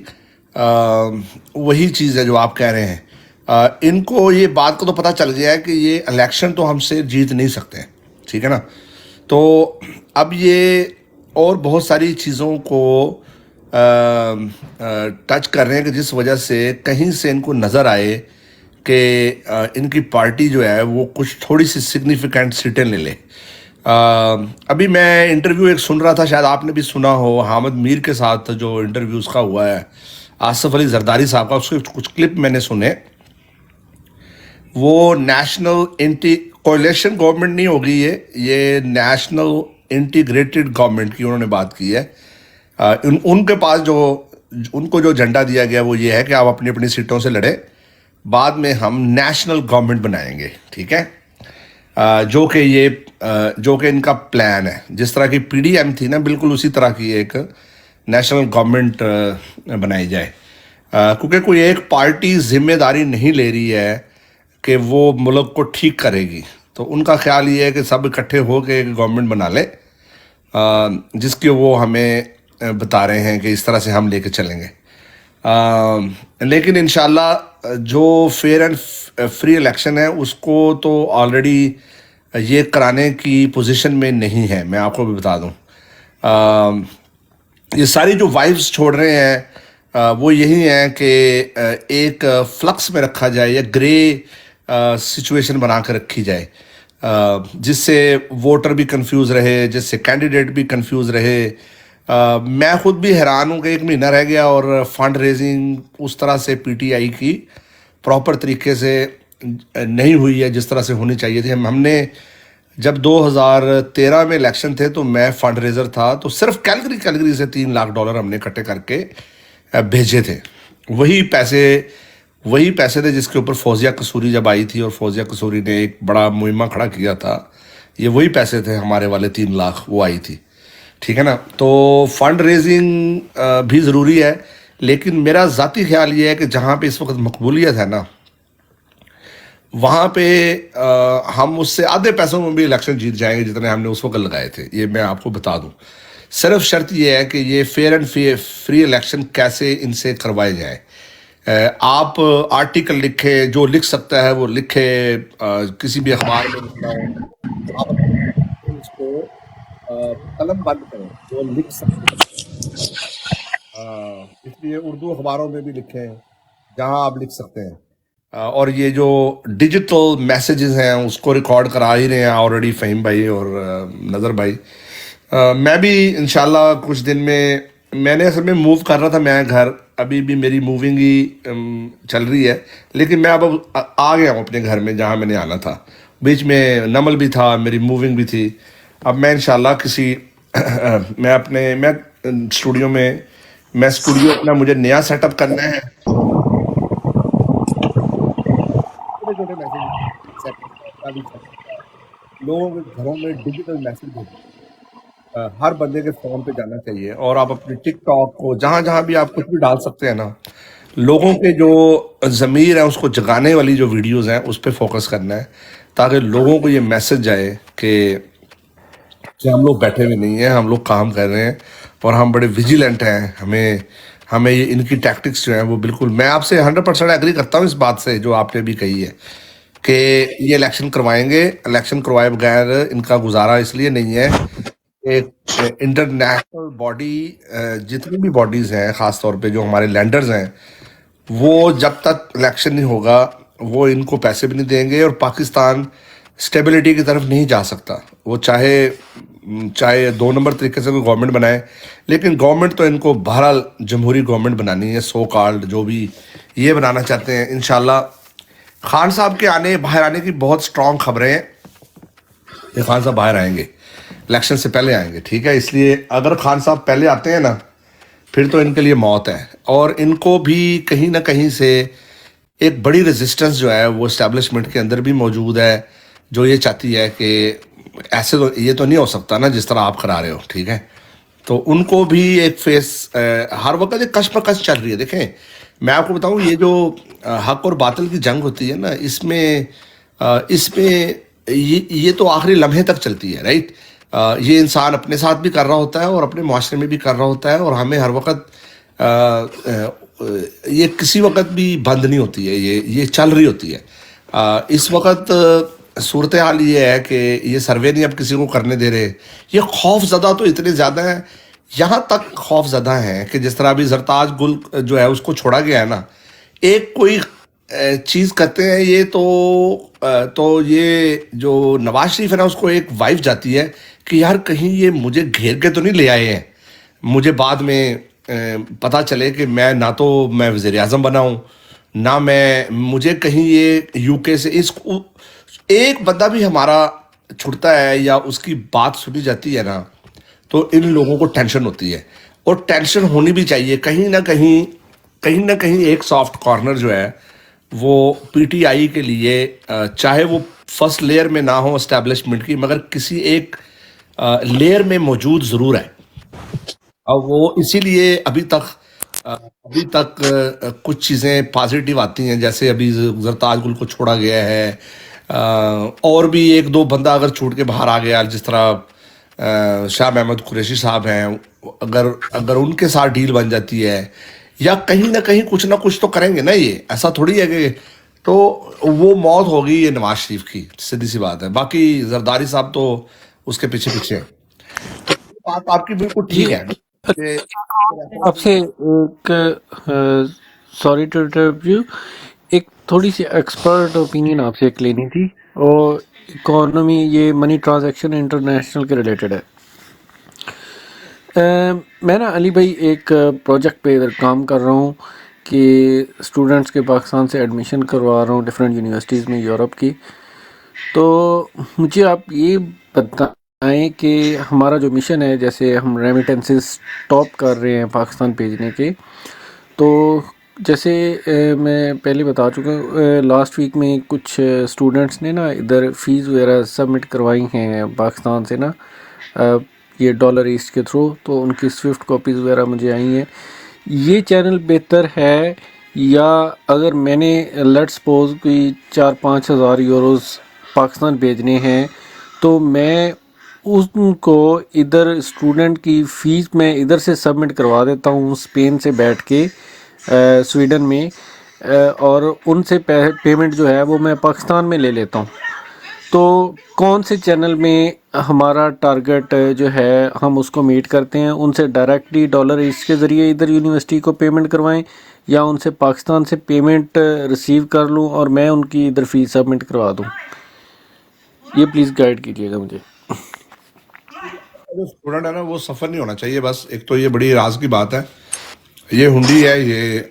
वही चीज़ है जो आप कह रहे हैं। इनको ये बात को तो पता चल गया है कि ये इलेक्शन तो हमसे जीत नहीं सकते, ठीक है ना। तो अब ये और बहुत सारी चीज़ों को टच कर रहे हैं कि जिस वजह से कहीं से इनको नज़र आए कि इनकी पार्टी जो है वो कुछ थोड़ी सी सिग्निफिकेंट सीटें ले ले। अभी मैं इंटरव्यू एक सुन रहा था, शायद आपने भी सुना हो, हामिद मीर के साथ जो इंटरव्यू उसका हुआ है आसिफ अली जरदारी साहब का, उसके कुछ क्लिप मैंने सुने। वो नेशनल कोalition गवर्नमेंट नहीं होगी, ये नेशनल इंटीग्रेटेड गवर्नमेंट की उन्होंने बात की है। उनके पास जो उनको जो झंडा दिया गया वो ये है कि आप अपनी अपनी सीटों से लड़े, बाद में हम नेशनल गवर्नमेंट बनाएंगे, ठीक है। जो कि इनका प्लान है। जिस तरह की पीडीएम थी ना, बिल्कुल उसी तरह की एक नेशनल गवर्नमेंट बनाई जाए, क्योंकि कोई एक पार्टी जिम्मेदारी नहीं ले रही है कि वो मुल्क को ठीक करेगी। तो उनका ख्याल ये है कि सब इकट्ठे हो के एक गवर्नमेंट बना ले, जिसके वो हमें बता रहे हैं कि इस तरह से हम लेके चलेंगे। लेकिन इंशाल्लाह जो फेयर एंड फ्री इलेक्शन है उसको तो ऑलरेडी ये कराने की पोजीशन में नहीं है। मैं आपको भी बता दूं, ये सारी जो वाइब्स छोड़ रहे हैं वो यही हैं कि एक फ्लक्स में रखा जाए या ग्रे सिचुएशन बना कर रखी जाए, जिससे वोटर भी कंफ्यूज रहे, जिससे कैंडिडेट भी कंफ्यूज रहे। मैं खुद भी हैरान हूँ कि 1 महीना रह गया और फंड रेजिंग उस तरह से पीटीआई की प्रॉपर तरीके से नहीं हुई है जिस तरह से होनी चाहिए थी। हमने जब 2013 में इलेक्शन थे तो मैं फंड रेजर था, तो सिर्फ कैलगरी से $3 लाख हमने इकट्ठे करके भेजे थे। वही पैसे थे जिसके ऊपर फौजिया कसूरी जब आई थी और फौजिया कसूरी ने एक बड़ा मुहिमा खड़ा किया था, ये वही पैसे थे हमारे वाले 3 लाख, वो आई थी, ठीक है ना। तो फंड रेजिंग भी ज़रूरी है, लेकिन मेरा ज़ाती ख्याल ये है कि जहाँ पे इस वक्त मकबूलियत है ना, वहाँ पे हम उससे आधे पैसों में भी इलेक्शन जीत जाएंगे जितने हमने उस वक्त लगाए थे। ये मैं आपको बता दूं। सिर्फ शर्त ये है कि ये फेयर एंड फ्री इलेक्शन कैसे इनसे करवाए जाए। आप आर्टिकल लिखे, जो लिख सकता है वो लिखे, किसी भी अखबार में लिखना है आप उसको कलम बंद करें, वो लिख सकते हैं। इसलिए उर्दू अखबारों में भी लिखें जहां आप लिख सकते हैं। और ये जो डिजिटल मैसेजेस हैं उसको रिकॉर्ड करा ही रहे हैं ऑलरेडी फ़हीम भाई और नज़र भाई। मैं भी इंशाल्लाह कुछ दिन में, मैंने असल में मूव कर रहा था मैं घर, अभी भी मेरी मूविंग ही चल रही है, लेकिन मैं अब आ गया हूँ अपने घर में जहाँ मैंने आना था। बीच में नमल भी था, मेरी मूविंग भी थी। अब मैं इंशाल्लाह किसी मैं स्टूडियो में, मैं स्टूडियो अपना मुझे नया सेटअप करना है, छोटे मैसेज लोगों के घरों में डिजिटल मैसेज भेजना, ہر بندے کے فون پہ جانا چاہیے، اور آپ اپنے ٹک ٹاک کو جہاں جہاں بھی آپ کچھ بھی ڈال سکتے ہیں نا، لوگوں کے جو ضمیر ہے اس کو جگانے والی جو ویڈیوز ہیں اس پہ فوکس کرنا ہے، تاکہ لوگوں کو یہ میسج جائے کہ ہم لوگ بیٹھے ہوئے نہیں ہیں، ہم لوگ کام کر رہے ہیں اور ہم بڑے ویجیلنٹ ہیں. ہمیں یہ ان کی ٹیکٹکس جو ہیں وہ بالکل، میں آپ سے 100% ایگری کرتا ہوں اس بات سے جو آپ نے بھی کہی ہے کہ یہ الیکشن کروائیں گے. الیکشن کروائے بغیر ان کا گزارا اس لیے نہیں ہے. ایک انٹرنیشنل باڈی، جتنی بھی باڈیز ہیں خاص طور پہ جو ہمارے لینڈرز ہیں، وہ جب تک الیکشن نہیں ہوگا وہ ان کو پیسے بھی نہیں دیں گے، اور پاکستان سٹیبلٹی کی طرف نہیں جا سکتا. وہ چاہے 2 نمبر طریقے سے کوئی گورنمنٹ بنائے، لیکن گورنمنٹ تو ان کو بہرحال جمہوری گورنمنٹ بنانی ہے، سو کالڈ جو بھی یہ بنانا چاہتے ہیں. انشاءاللہ خان صاحب کے باہر آنے کی بہت سٹرونگ خبریں ہیں کہ خان صاحب باہر آئیں گے، الیکشن سے پہلے آئیں گے، ٹھیک ہے. اس لیے اگر خان صاحب پہلے آتے ہیں نا پھر تو ان کے لیے موت ہے. اور ان کو بھی کہیں نہ کہیں سے ایک بڑی ریزسٹنس جو ہے وہ اسٹیبلشمنٹ کے اندر بھی موجود ہے، جو یہ چاہتی ہے کہ ایسے تو یہ تو نہیں ہو سکتا نا جس طرح آپ کرا رہے ہو، ٹھیک ہے. تو ان کو بھی ایک ہر وقت ایک کشمکش چل رہی ہے. دیکھیں میں آپ کو بتاؤں، یہ جو حق اور باطل کی جنگ ہوتی ہے نا، اس میں یہ تو آخری لمحے تک چلتی ہے، رائٹ. یہ انسان اپنے ساتھ بھی کر رہا ہوتا ہے اور اپنے معاشرے میں بھی کر رہا ہوتا ہے، اور ہمیں ہر وقت یہ کسی وقت بھی بند نہیں ہوتی ہے، یہ چل رہی ہوتی ہے. اس وقت صورتحال یہ ہے کہ یہ سروے نہیں اب کسی کو کرنے دے رہے. یہ خوف زدہ تو اتنے زیادہ ہیں، یہاں تک خوف زدہ ہیں کہ جس طرح ابھی زرتاج گل جو ہے اس کو چھوڑا گیا ہے نا، ایک کوئی چیز کرتے ہیں یہ تو یہ جو نواز شریف ہے نا اس کو ایک وائف جاتی ہے کہ یار کہیں یہ مجھے گھیر کے تو نہیں لے آئے ہیں، مجھے بعد میں پتہ چلے کہ نہ تو میں وزیر اعظم بنا ہوں، نہ مجھے کہیں یہ یو کے سے ایک بندہ بھی ہمارا چھٹتا ہے یا اس کی بات سنی جاتی ہے نا تو ان لوگوں کو ٹینشن ہوتی ہے. اور ٹینشن ہونی بھی چاہیے. کہیں نہ کہیں ایک سافٹ کارنر جو ہے وہ پی ٹی آئی کے لیے، چاہے وہ فرسٹ لیئر میں نہ ہو اسٹیبلشمنٹ کی، مگر کسی ایک لیئر میں موجود ضرور ہے. اور وہ اسی لیے ابھی تک کچھ چیزیں پازیٹیو آتی ہیں، جیسے ابھی زرتاج گل کو چھوڑا گیا ہے، اور بھی 1-2 بندہ اگر چھوٹ کے باہر آ گیا، جس طرح شاہ محمد قریشی صاحب ہیں، اگر ان کے ساتھ ڈیل بن جاتی ہے، یا کہیں نہ کچھ تو کریں گے نا. یہ ایسا تھوڑی ہے کہ تو وہ موت ہوگی یہ نواز شریف کی، سیدھی سی بات ہے. باقی زرداری صاحب تو اس کے پیچھے ہیں. بات آپ کی بالکل جی ٹھیک ہے کہ آپ سے ایک سوری ٹو انٹرپٹ یو، ایک تھوڑی سی ایکسپرٹ اوپینین آپ سے ایک لینی تھی، اور اکانومی، یہ منی ٹرانزیکشن انٹرنیشنل کے ریلیٹڈ ہے. میں نا علی بھائی ایک پروجیکٹ پہ ادھر کام کر رہا ہوں کہ اسٹوڈنٹس کے پاکستان سے ایڈمیشن کروا رہا ہوں ڈفرینٹ یونیورسٹیز میں یورپ کی. تو مجھے آپ یہ بتائیں کہ ہمارا جو مشن ہے، جیسے ہم ریمیٹنسز اسٹاپ کر رہے ہیں پاکستان بھیجنے کے، تو جیسے میں پہلے بتا چکا ہوں، لاسٹ ویک میں کچھ اسٹوڈنٹس نے نا ادھر فیس وغیرہ سبمٹ کروائی ہیں پاکستان سے نا، یہ ڈالر ایسٹ کے تھرو، تو ان کی سوئفٹ کاپیز وغیرہ مجھے آئی ہیں. یہ چینل بہتر ہے، یا اگر میں نے لیٹ سپوز کوئی 4-5 ہزار یوروز پاکستان بھیجنے ہیں تو میں ان کو ادھر اسٹوڈنٹ کی فیس میں ادھر سے سبمٹ کروا دیتا ہوں اسپین سے بیٹھ کے سویڈن میں، اور ان سے پیمنٹ جو ہے وہ میں پاکستان میں لے لیتا ہوں. تو کون سے چینل میں ہمارا ٹارگٹ جو ہے ہم اس کو میٹ کرتے ہیں؟ ان سے ڈائریکٹلی ڈالر ایسٹ کے ذریعے ادھر یونیورسٹی کو پیمنٹ کروائیں، یا ان سے پاکستان سے پیمنٹ ریسیو کر لوں اور میں ان کی ادھر فیس سبمٹ کروا دوں؟ یہ پلیز گائیڈ کیجیے گا مجھے. جو اسٹوڈنٹ ہے نا وہ سفر نہیں ہونا چاہیے. بس ایک تو یہ بڑی راز کی بات ہے، یہ ہنڈی ہے،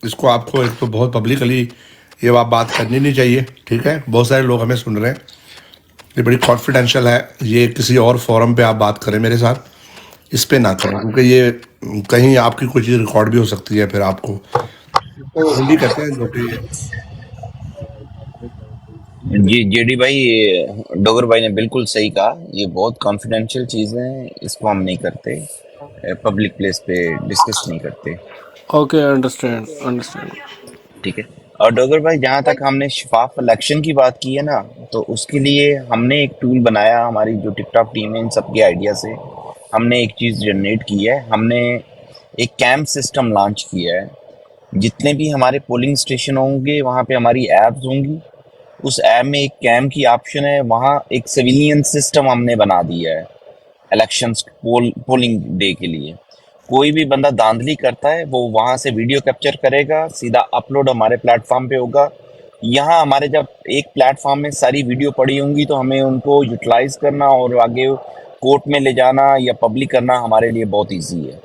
اس کو آپ کو ایک تو بہت پبلکلی یہ بات کرنی نہیں چاہیے، ٹھیک ہے. بہت سارے لوگ ہمیں سن رہے ہیں، یہ بڑی کانفیڈینشیل ہے. یہ کسی اور فورم پہ آپ بات کریں میرے ساتھ، اس پہ نہ کریں، کیونکہ یہ کہیں آپ کی کوئی چیز ریکارڈ بھی ہو سکتی ہے. پھر آپ کو ہنڈی کہتے ہیں جو کہ جی JD بھائی، ڈوگر بھائی نے بالکل صحیح کہا، یہ بہت کانفیڈینشیل چیزیں ہیں، اس کو ہم نہیں کرتے، پبلک پلیس پہ ڈسکس نہیں کرتے، اوکے، انڈرسٹینڈ. ٹھیک ہے. اور ڈوگر بھائی، جہاں تک ہم نے شفاف الیکشن کی بات کی ہے نا، تو اس کے لیے ہم نے ایک ٹول بنایا، ہماری جو ٹک ٹاک ٹیم ہے ان سب کے آئیڈیا سے ہم نے ایک چیز جنریٹ کی ہے. ہم نے ایک کیمپ سسٹم لانچ کیا ہے. جتنے بھی ہمارے پولنگ اسٹیشن ہوں گے وہاں پہ ہماری ایپس ہوں گی، اس ایپ میں ایک کیمپ کی آپشن ہے، وہاں ایک سویلین سسٹم ہم نے بنا دیا ہے الیکشنز پولنگ ڈے کے لیے. کوئی بھی بندہ دھاندلی کرتا ہے وہ وہاں سے ویڈیو کیپچر کرے گا، سیدھا اپلوڈ ہمارے پلیٹ فارم پہ ہوگا. یہاں ہمارے جب ایک پلیٹ فارم میں ساری ویڈیو پڑی ہوں گی تو ہمیں ان کو یوٹیلائز کرنا اور آگے کورٹ میں لے جانا یا پبلک کرنا ہمارے لیے بہت ایزی ہے.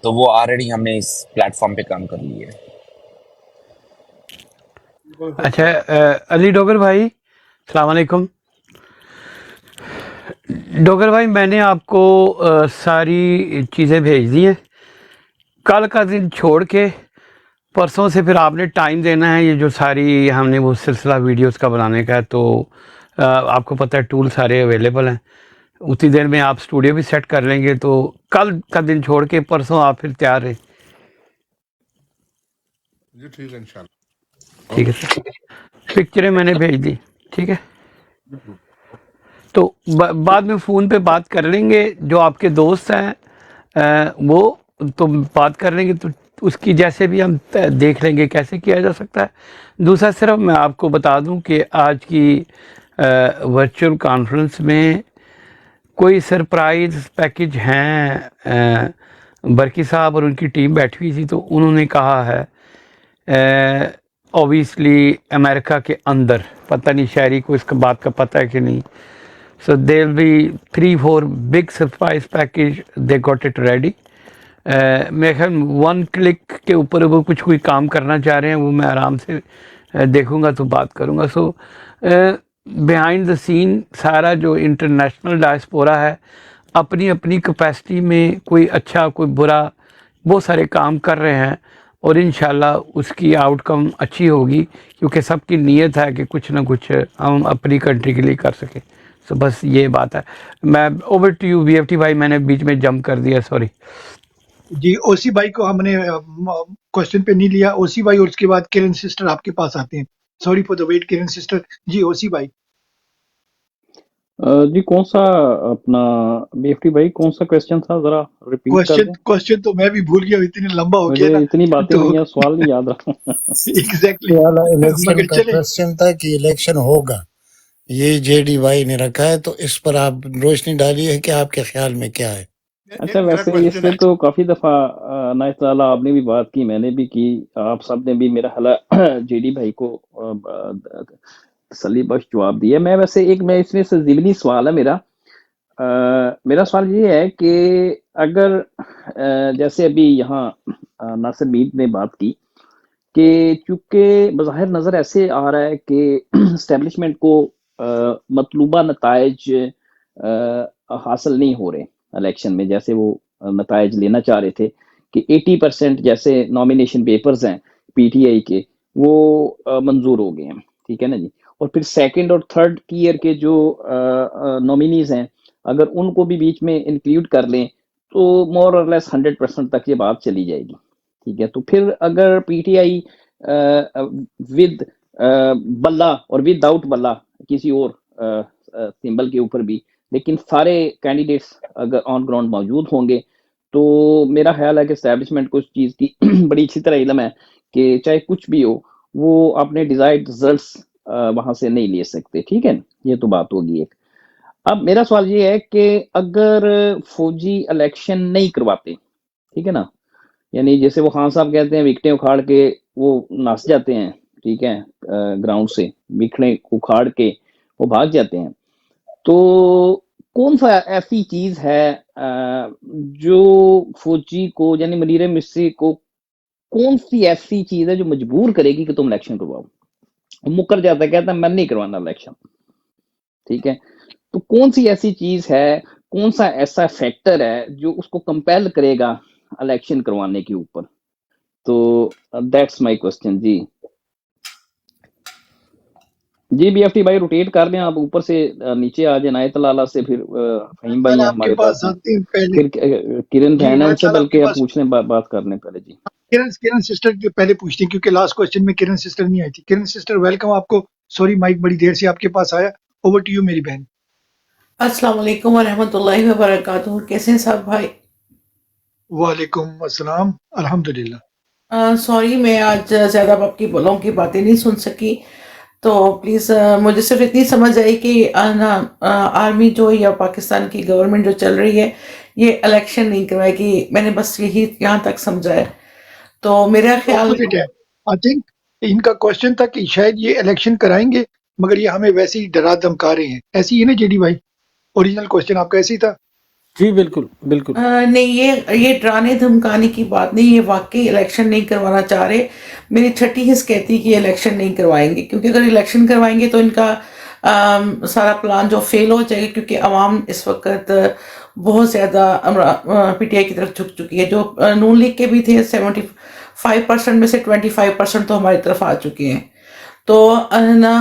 تو وہ آلریڈی ہم نے اس پلیٹ فارم پہ کام کر لی ہے. اچھا علی ڈوگر بھائی، السلام علیکم. ڈوگر بھائی، میں نے آپ کو ساری چیزیں بھیج دی ہیں. کل کا دن چھوڑ کے پرسوں سے پھر آپ نے ٹائم دینا ہے. یہ جو ساری ہم نے وہ سلسلہ ویڈیوز کا بنانے کا ہے، تو آپ کو پتہ ہے ٹول سارے اویلیبل ہیں. اتنی دیر میں آپ اسٹوڈیو بھی سیٹ کر لیں گے، تو کل کا دن چھوڑ کے پرسوں آپ پھر تیار رہیں. جی ٹھیک ہے انشاءاللہ. ٹھیک ہے اوکے. سر، پکچریں میں نے بھیج دی. ٹھیک ہے، تو بعد میں فون پہ بات کر لیں گے. جو آپ کے دوست ہیں وہ تو بات کر لیں گے، تو اس کی جیسے بھی ہم دیکھ لیں گے کیسے کیا جا سکتا ہے. دوسرا صرف میں آپ کو بتا دوں کہ آج کی ورچوئل کانفرنس میں کوئی سرپرائز پیکج ہیں. برکی صاحب اور ان کی ٹیم بیٹھی ہوئی تھی، تو انہوں نے کہا ہے اوبیسلی امریکہ کے اندر، پتہ نہیں شہری کو اس کا بات کا پتہ ہے کہ نہیں. So there'll be 3-4 big surprise package. They got it ready. میرے خیال 1 کلک کے اوپر وہ کچھ کوئی کام کرنا چاہ رہے ہیں، وہ میں آرام سے دیکھوں گا تو بات کروں گا. سو بیہائنڈ دا سین سارا جو انٹرنیشنل ڈائسپورا ہے اپنی اپنی کیپیسٹی میں کوئی اچھا کوئی برا بہت سارے کام کر رہے ہیں، اور انشاءاللہ اس کی آؤٹ کم اچھی ہوگی، کیونکہ سب کی نیت ہے کہ کچھ نہ کچھ ہم اپنی کنٹری کے لیے کر سکیں. تو بس یہ بات ہے. میں اوور ٹو یو VFT بھائی، میں نے بیچ میں جمپ کر دیا، سوری. جی اوسی بھائی کو ہم نے کوشچن پہ نہیں لیا. اوسی بھائی اور اس کے بعد کرن سسٹر آپ کے پاس آتے ہیں. سوری فار دا ویٹ کرن سسٹر. جی اوسی بھائی. جی کون سا اپنا BFT بھائی کون سا کویسچن تھا، ذرا ریپیٹ کر دیں. کوشچن تو میں بھی بھول گیا، اتنی لمبا ہو گیا مجھے نا. اتنی باتیں تو ہوئی ہیں، سوال نہیں یاد رہا. ایگزیکٹلی. یہ والا الیکشن مگر کا چلے کوشچن تھا کہ الیکشن ہوگا، یہ JD نے رکھا ہے، تو اس پر آپ روشنی ڈالیے کہ آپ کے خیال میں کیا ہے. اچھا، میرا ویسے اس کوشچن پہ ہے. تو کافی دفعہ نائب تعالیٰ آپ نے بھی بات کی، میں نے بھی کی، آپ سب نے بھی میرا حال JD بھائی کو تسلی بخش جواب دیا. میں ویسے میں اس میں سے ضمنی سوال ہے میرا. میرا سوال یہ ہے کہ اگر جیسے ابھی یہاں ناصر میر نے بات کی کہ چونکہ بظاہر نظر ایسے آ رہا ہے کہ اسٹیبلشمنٹ کو مطلوبہ نتائج حاصل نہیں ہو رہے الیکشن میں، جیسے وہ نتائج لینا چاہ رہے تھے کہ 80% جیسے نامینیشن پیپرز ہیں PTI کے وہ منظور ہو گئے ہیں. ٹھیک ہے نا جی. اور پھر سیکنڈ اور تھرڈ ٹیئر کے جو نامینیز ہیں، اگر ان کو بھی بیچ میں انکلیوڈ کر لیں تو مور اور لیس 100% تک یہ بات چلی جائے گی. ٹھیک ہے. تو پھر اگر PTI ود بلہ اور ود آؤٹ بلہ کسی اور سمبل کے اوپر بھی، لیکن سارے کینڈیڈیٹس اگر آن گراؤنڈ موجود ہوں گے، تو میرا خیال ہے کہ اسٹیبلشمنٹ کو اس چیز کی بڑی اچھی طرح علم ہے کہ چاہے کچھ بھی ہو وہ اپنے ڈیزائرڈ رزلٹس وہاں سے نہیں لے سکتے. ٹھیک ہے، یہ تو بات ہوگی ایک. اب میرا سوال یہ ہے کہ اگر فوجی الیکشن نہیں کرواتے، ٹھیک ہے نا، یعنی جیسے وہ خان صاحب کہتے ہیں وکٹیں اکھاڑ کے وہ ناس جاتے ہیں، ٹھیک ہے، گراؤنڈ سے وکٹیں اکھاڑ کے وہ بھاگ جاتے ہیں، تو کون سا ایسی چیز ہے جو فوجی کو یعنی منیر مصری کو، کون سی ایسی چیز ہے جو مجبور کرے گی کہ تم الیکشن کرواؤ؟ مکر جاتا ہے، کہتا ہے میں نہیں کروانا الیکشن. ٹھیک ہے. تو کون سی ایسی چیز ہے، کون سا ایسا فیکٹر ہے جو اس کو کمپیل کرے گا الیکشن کروانے کے اوپر؟ تو دیٹس مائی کوسچن. جی جی بی ایف ٹی بھائی روٹیٹ کر لیں آپ اوپر سے نیچے آ جائیں عنایت اللہ سے، پھر فہیم بھائی پہلے ہیں آپ کے ہمارے پاس پاس ہیں، آتے ہیں پہلے. پھر کرن جی بہن ہے ان عنایت سے صاحب آپ کے بلکہ اب پاس پوچھ لیں، بات کر لیں پہلے. جی کرن سسٹر کے پہلے پوچھتے ہیں کیونکہ لاسٹ کوسچن میں کرن سسٹر نہیں آئی تھی. کرن سسٹر ویلکم آپ کو. سوری مائک بڑی دیر سے آپ کے پاس آیا. اوور ٹو یو میری بہن. السلام علیکم ورحمۃ اللہ وبرکاتہ. کیسے ہیں صاحب بھائی؟ وعلیکم السلام. الحمدللہ. سوری میں آج زیادہ آپ کی بولوں کی باتیں نہیں سن سکی، تو پلیز مجھے صرف اتنی سمجھ آئی کہ آرمی جو یا پاکستان کی گورنمنٹ جو چل رہی ہے یہ الیکشن نہیں کروائے گی. میں نے بس یہی یہاں تک سمجھا ہے. تو میرا خیال اپوزٹ ہے. آئی تھنک ان کا کوشچن تھا کہ شاید یہ الیکشن کرائیں گے مگر یہ ہمیں ویسے ہی ڈرا دھمکا رہے ہیں. ایسی ہی نا جے ڈی بھائی؟ اوریجنل کوشچن آپ کا ایسے ہی تھا. جی بالکل بالکل. نہیں، یہ ڈرانے دھمکانے کی بات نہیں، یہ واقعی الیکشن نہیں کروانا چاہ رہے. میری چھٹی حص کہتی کہ یہ الیکشن نہیں کروائیں گے، کیونکہ اگر الیکشن کروائیں گے تو ان کا سارا پلان جو فیل ہو جائے گا، کیونکہ عوام اس وقت بہت زیادہ پی ٹی آئی کی طرف جھک چکی ہے. جو نون لیگ کے بھی تھے 75% میں سے 25% تو ہماری طرف آ چکے ہیں. تو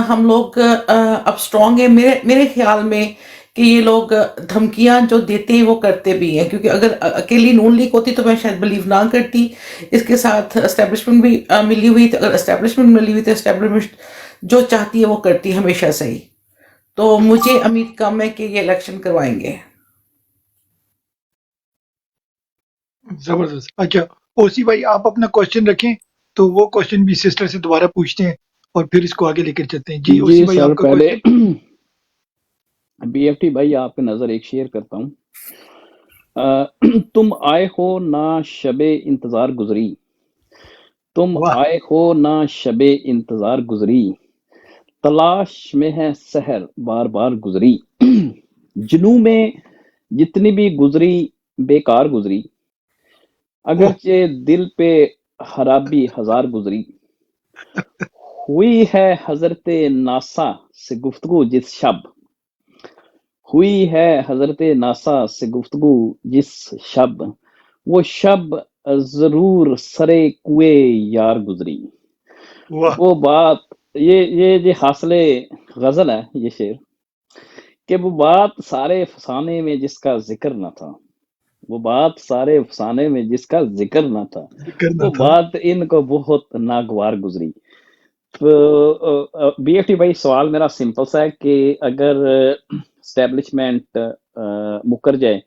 ہم لوگ اب سٹرونگ ہیں میرے خیال میں کہ یہ لوگ دھمکیاں جو دیتے ہیں وہ کرتے بھی ہیں، کیونکہ اگر اکیلی نون لیگ ہوتی تو میں شاید بلیو نہ کرتی. اس کے ساتھ اسٹیبلشمنٹ بھی ملی ہوئی تھی. اگر اسٹیبلشمنٹ ملی ہوئی تو اسٹیبلشمنٹ جو چاہتی ہے وہ کرتی ہے ہمیشہ سے ہی. تو مجھے امید کم ہے کہ یہ الیکشن کروائیں گے. زبردست. اچھا اوسی بھائی آپ اپنا کوشچن رکھیں تو وہ کوشچن بھی سسٹر سے دوبارہ پوچھتے ہیں اور پھر اس کو آگے لے کر چلتے ہیں. جی اوسی جی بھائی سر، آپ کا پہلے کوشچن. بی ایف ٹی بھائی آپ کی نظر ایک شیئر کرتا ہوں. تم آئے ہو نہ شب انتظار گزری، تم واہ. آئے ہو نہ شب انتظار گزری، تلاش میں ہے سحر بار بار گزری، جنوں میں جتنی بھی گزری بیکار گزری، اوہ. اگرچہ دل پہ خرابی ہزار گزری، ہوئی ہے حضرت ناسا سے گفتگو جس شب، ہوئی ہے حضرت ناسا سے گفتگو جس شب، وہ شب ضرور سرے کوئے یار گزری، واہ. وہ بات یہ حاصل غزل ہے یہ شعر، کہ وہ بات سارے فسانے میں جس کا ذکر نہ تھا، وہ بات سارے افسانے میں جس کا ذکر نہ تھا، کرنا وہ تھا. بات ان کو بہت ناگوار گزری. تو بی ایف ٹی بھائی سوال میرا سمپل سا ہے کہ اگر اسٹیبلشمنٹ مکر جائے